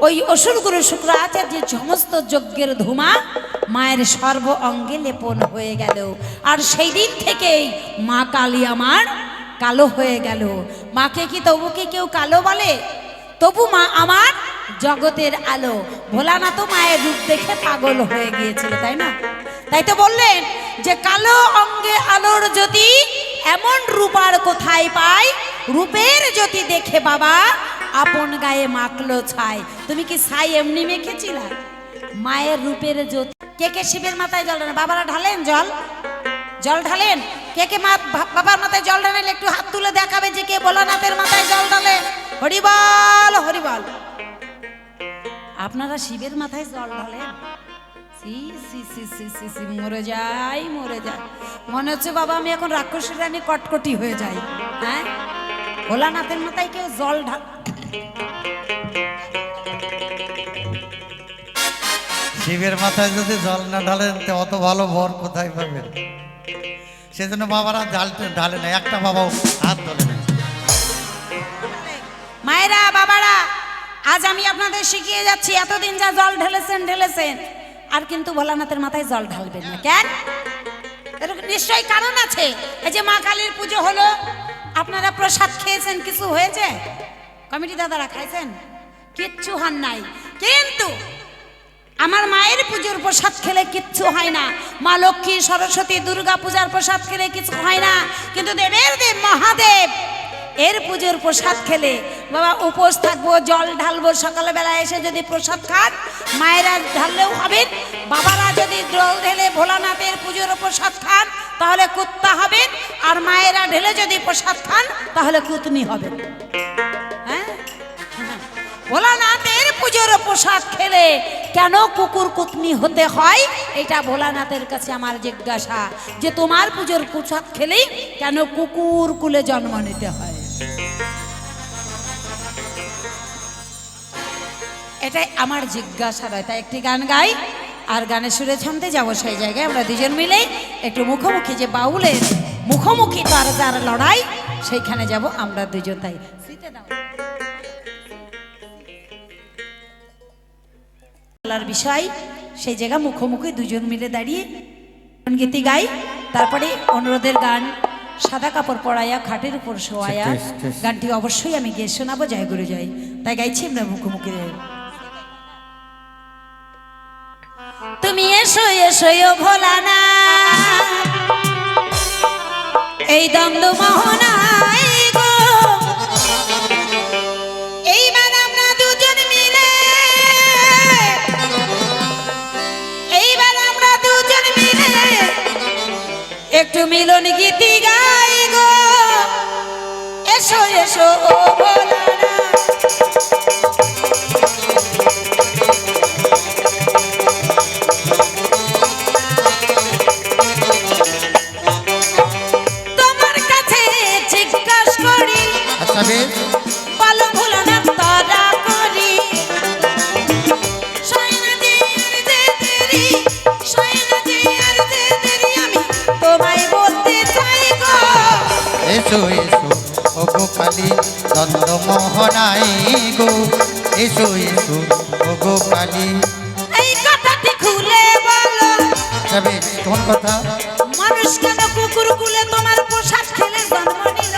ওই অসুরগুরু শুক্রাচার্যের সমস্ত যজ্ঞের ধুমা মায়ের সর্ব অঙ্গে লেপন হয়ে গেল। আর সেই দিন থেকেই মা কালী আমার কালো হয়ে গেল। মাকে কি তবু কি কেউ কালো বলে? তবু মা আমার জগতের আলো। ভোলানাথ মায়ের রূপ দেখে পাগল হয়ে গিয়েছিল, তাই না? তাই তো বললেন যে কালো অঙ্গে আলোর জ্যোতি, এমন রূপ আর কোথায় পাই? রূপের জ্যোতি দেখে বাবা আপন গায়ে মাখলো ছাই। তুমি কি ছাই এমনি মেখেছিলা? মায়ের রূপের জ্যোতি। কে কে শিবের মাথায় জল ঢালেন? বাবারা ঢালেন জল, জল ঢালেন। কে কে বাবার মাথায় জল ঢালেন? একটু হাত তুলে দেখাবে যে কে ভোলানাথের মাথায় জল ঢালেন। হরিবল হরিবল। আপনারা শিবের মাথায় জল ঢালেন? সি সি সি সি সি সি, মরে যাই মরে যাই। মনে হচ্ছে বাবা আমি এখন রাক্ষসী রানী কটকটি হয়ে যাই। হ্যাঁ, ভোলানাথের মাথায় কেউ জল ঢাল? শিবের মাথায় যদি জল না ঢালেন তো অত ভালো বর কোথায় পাবেন? সেজন্য বাবারা ঢালে না, একটা বাবাও হাত ধরে না। মায়েরা বাবারা, আজ আমি আপনাদের শিখিয়ে যাচ্ছি। এতদিন যা জল ঢেলেছেন, আর কিন্তু ভোলানাথের মাথায় জল ঢালবেন না। কেন? এর নিশ্চয়ই কারণ আছে। এই যে মা কালীর পুজো হলো, আপনারা প্রসাদ খেয়েছেন, কিছু হয়েছে? কমিটি দাদারা খাইছেন? কিচ্ছু হন নাই। কিন্তু আমার মায়ের পুজোর প্রসাদ খেলে কিচ্ছু হয় না। মা লক্ষ্মী, সরস্বতী, দুর্গা পূজার প্রসাদ খেলে কিছু হয় না। কিন্তু দেবের দেব মহাদেব এর পুজোর প্রসাদ খেলে বাবা উপোস থাকবো, জল ঢালবো, সকালবেলা এসে যদি প্রসাদ খান, মায়েরা ঢাললেও হবেন। বাবারা যদি জল ঢেলে ভোলানাথের পুজোর প্রসাদ খান তাহলে কুত্তা হবেন, আর মায়েরা ঢেলে যদি প্রসাদ খান তাহলে কুতনি হবেন। হ্যাঁ, ভোলানাথের পুজোর প্রসাদ খেলে কেন কুকুর কুতনি হতে হয়? এটা ভোলানাথের কাছে আমার জিজ্ঞাসা, যে তোমার পুজোর প্রসাদ খেলেই কেন কুকুর কুলে জন্ম নিতে হয়? এটাই আমার জিজ্ঞাসা রয়। তাই একটি গান গাই, আর গানের সুরে ছন্দে যাবো সেই জায়গায় আমরা দুজন মিলে একটু মুখোমুখি, যে বাউলের মুখোমুখি তার যার লড়াই, সেইখানে যাব আমরা দুজন। তাই সিটে দাও বিষয়, সেই জায়গা মুখোমুখি দুজন মিলে দাঁড়িয়ে গীতি গাই। তারপরে অনুরোধের গান সাদা কাপড় পরাইয়া খাটের উপর শোয়ায়া, গানটি অবশ্যই আমি গিয়ে শোনাবো। জয় গুরু জয়। তাই গাইছি আমরা মুখোমুখি। তুমি এসো এসো ভোলানা, এই দ্বন্দ্ব মোহনাই গো, এইবার আমরা দুজন মিলে, এইবার আমরা দুজন মিলে একটু মিলন গীতি গাই গো। এসো এসো ও ভোলানা। তোমার কাছে জিজ্ঞাসা করি, আচ্ছা বেশ, বলো ভোলানাথ তারা করি, সয়না যে আর যে দেরি, সয়না যে আর যে দেরি, আমি তোমায় বলতে চাই গো। এসো এসো ও গো কালী দ্বন্দ্ব মোহনাই গো, এসো এসো ও গো কালী। এই কথাটি খুলে বলো, আচ্ছা বেশ, কোন কথা? মানুষ কেন কুকুর কুলে তোমার প্রসাদ খেলে জন্ম নিল?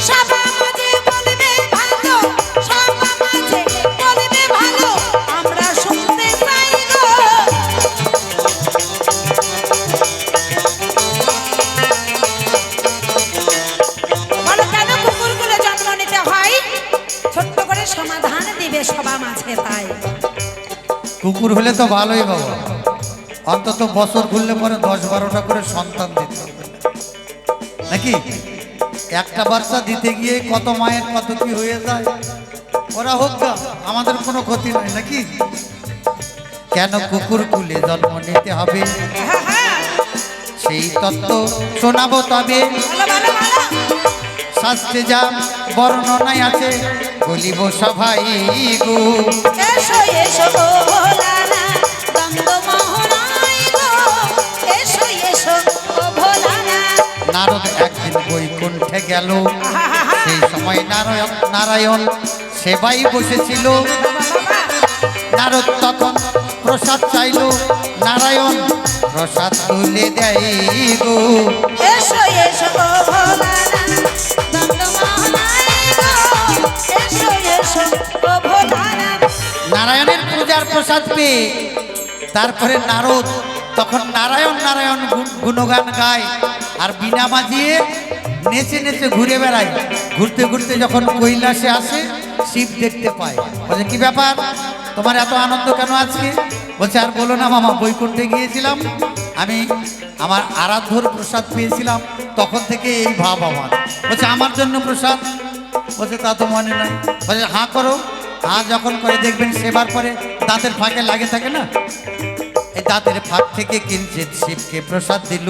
সবার মাঝে বলবে ভালো, সবার মাঝে বলবে ভালো, আমরা শুনতে চাই গো। বলো কেন কুকুর কুলে জন্ম নিতে হয়? ছোট্ট করে সমাধান দিবে সবার মাঝে। তাই কুকুর হলে তো ভালোই বাবা, অন্তত বছর ঘুরলে পরে 10-12টা করে সন্তান দিতে হবে নাকি? একটা বাচ্চা দিতে গিয়ে কত মায়ের কত কি হয়ে যায়। ওরা হোক গা, আমাদের কোনো ক্ষতি নাই নাকি? কেন কুকুর কুলে জন্ম নিতে হবে, সেই তত্ত্ব শোনাবো তবে। শাস্ত্রে যা বর্ণনায় আছে বলিব সভাই গো। এসো এসো গো ভোলানাথ দ্বন্দ্ব মোহনায় গো, এসো এসো গো ভোলানাথ। নারদ একদিন বৈকুণ্ঠে গেল, সেই সময় নারায়ণ সেবাই বসেছিল। নারদ তখন প্রসাদ চাইল, নারায়ণ প্রসাদ তুলে দেয় গো। এসো এসো গো ভোলানাথ দ্বন্দ্ব মোহনায় গো, এসো এসো গো ভোলানাথ। নারায়ণের পূজার প্রসাদ পেয়ে তারপরে নারদ তখন নারায়ণ নারায়ণ গুণগান গায় আর বিনা বাজিয়ে নেচে নেচে ঘুরে বেড়ায়। ঘুরতে ঘুরতে যখন কৈলাসে আসে শিব দেখতে পায়, বলে কি ব্যাপার তোমার এত আনন্দ কেন আজকে? বলছে আর বলো না মামা, বৈকুণ্ঠে গিয়েছিলাম আমি, আমার আরাধ্যর প্রসাদ পেয়েছিলাম, তখন থেকে এই ভাব আমার। বলছে আমার জন্য প্রসাদ? বলছে তা তো মনে নাই। বলছে হাঁ করো, হাঁ যখন করে দেখবেন সেবার পরে দাঁতের ফাঁকে লাগে থাকে না, এই দাঁতের ফাঁক থেকে কিঞ্চিত শিবকে প্রসাদ দিল।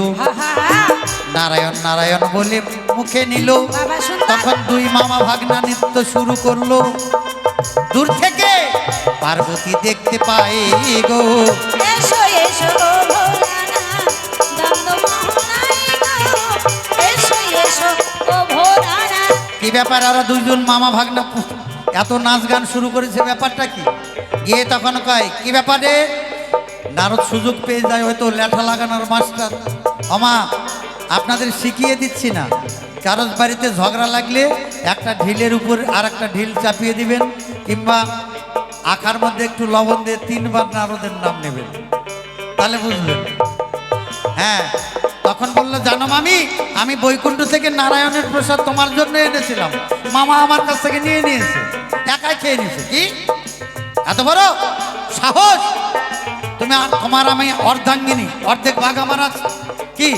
নারায়ণ নারায়ণ বলে মুখে নিল। বাবা শুনতে তখন দুই মামা ভাগনা নৃত্য শুরু করলো। দূর থেকে পার্বতী দেখতে পায় গো। এসো এসো গো ভোলানাথ দ্বন্দ্ব মোহনায় গো, এসো এসো গো ভোলানাথ। কি ব্যাপার, আর দুইজন মামা ভাগনা এত নাচ গান শুরু করেছে, ব্যাপারটা কি? গিয়ে তখন কয় কি ব্যাপারে? নারদ সুযোগ পেয়ে যায় হয়তো ল্যাঠা লাগানোর মাস্টার, আমা আপনাদের শিখিয়ে দিচ্ছি না, কারোর বাড়িতে ঝগড়া লাগলে একটা ঢিলের উপর আর একটা ঢিল চাপিয়ে দিবেন, কিংবা আখার মধ্যে একটু লবণ দিয়ে 3 বার নারদের নাম নেবেন, তাহলে বুঝবেন। হ্যাঁ, তখন বললো জানো মামি, আমি বৈকুণ্ঠ থেকে নারায়ণের প্রসাদ তোমার জন্য এনেছিলাম, মামা আমার কাছ থেকে নিয়ে নিয়েছে, একাই খেয়ে নিয়েছে। কি এত বড় সাহস? তুমি তোমার আমি অর্ধাঙ্গিনী, অর্ধেক ভাগ আমার আছে কি?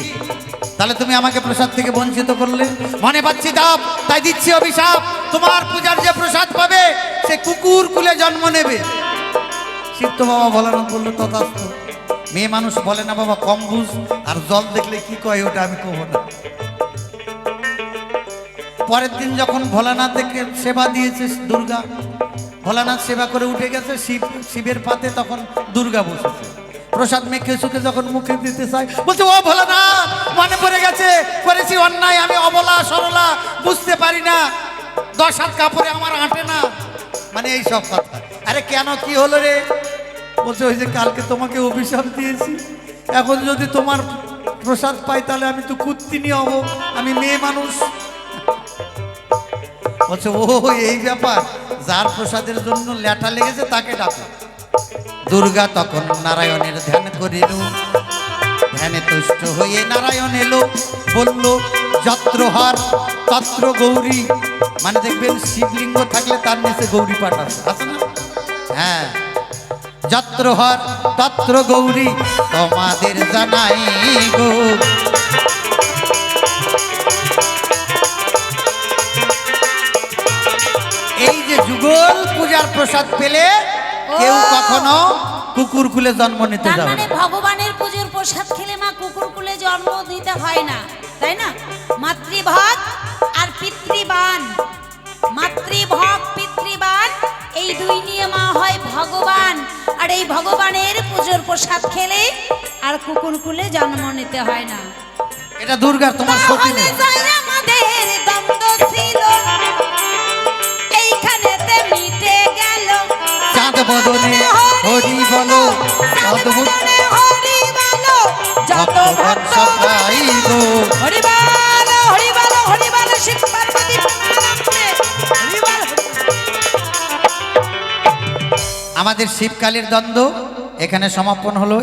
তাহলে তুমি আমাকে প্রসাদ থেকে বঞ্চিত করলে। মনে পাচ্ছি দাব, তাই দিচ্ছি অভিশাপ, তোমার পূজার যে প্রসাদ পাবে সে কুকুর কুলে জন্ম নেবে। শিব তো বাবা ভোলানাথ বললো তথাস্তু। মেয়ে মানুষ বলে না বাবা কম বুঝ, আর জল দেখলে কি কয় ওটা আমি কব না। পরের দিন যখন ভোলানাথকে সেবা দিয়েছে দুর্গা, ভোলানাথ সেবা করে উঠে গেছে, শিবের পাতে তখন দুর্গা বসেছে। প্রসাদ মেখে সুখে যখন মুখে দিতে চাই, বলছে ও ভোলানাথ মনে পড়ে গেছে, করেছি অন্যায়, আমি অবলা সরলা, বুঝতে পারি না, 10 হাত কাপড়ে আমার আঁটে না, মানে এই সব কথা। আরে কেন, কি হলো রে? বলছে ওই যে কালকে তোমাকে অভিশাপ দিয়েছি, এখন যদি তোমার প্রসাদ পাই তাহলে আমি তো কুত্তিনি হব, আমি মেয়ে মানুষ। বলছে ও এই ব্যাপার, যার প্রসাদের জন্য ল্যাঠা লেগেছে তাকে ডাকো। দুর্গা তখন নারায়ণের ধ্যান করিল, ধ্যানে তুষ্ট হয়ে নারায়ণ এলো, বলল যত্রহার তত্র গৌরী, মানে দেখবেন শিবলিঙ্গ থাকলে তার নিচে গৌরী পাঠ আছে না? হ্যাঁ, যত্রহার তত্র গৌরী তোমাদের জানাই গো। এই যে যুগল পূজার প্রসাদ পেলে কেউ কখনো কুকুর কুলে জন্ম নিতে তার যাবে মানে না। ভগবানের পুজোর প্রসাদ খেলে মা কুকুর কুলে জন্ম দিতে হয় না, তাই না? মাতৃভক্ত আর পিতৃবান, মাতৃভক্ত পিতৃবান এই দুই নিয়ে মা হয় ভগবান, আর এই ভগবানের পুজোর প্রসাদ খেলে আর কুকুর কুলে জন্ম নিতে হয় না। এটা দুর্গার তোমার সতী তাহলে নেই। যাই আমাদের দ্বন্দ্ব ছিল এইখানেতে মিটে গেল, চাঁদ বদনে হরি বলো, অদ্ভুত হরি বলো, যত ভক্ত সবাই গো। হরি বলো হরি বলো হরি বলো, শিব পার্বতী প্রেমানন্দে হরি বলো। আমাদের শিবকালীর দ্বন্দ্ব এখানে সমাপন হলো।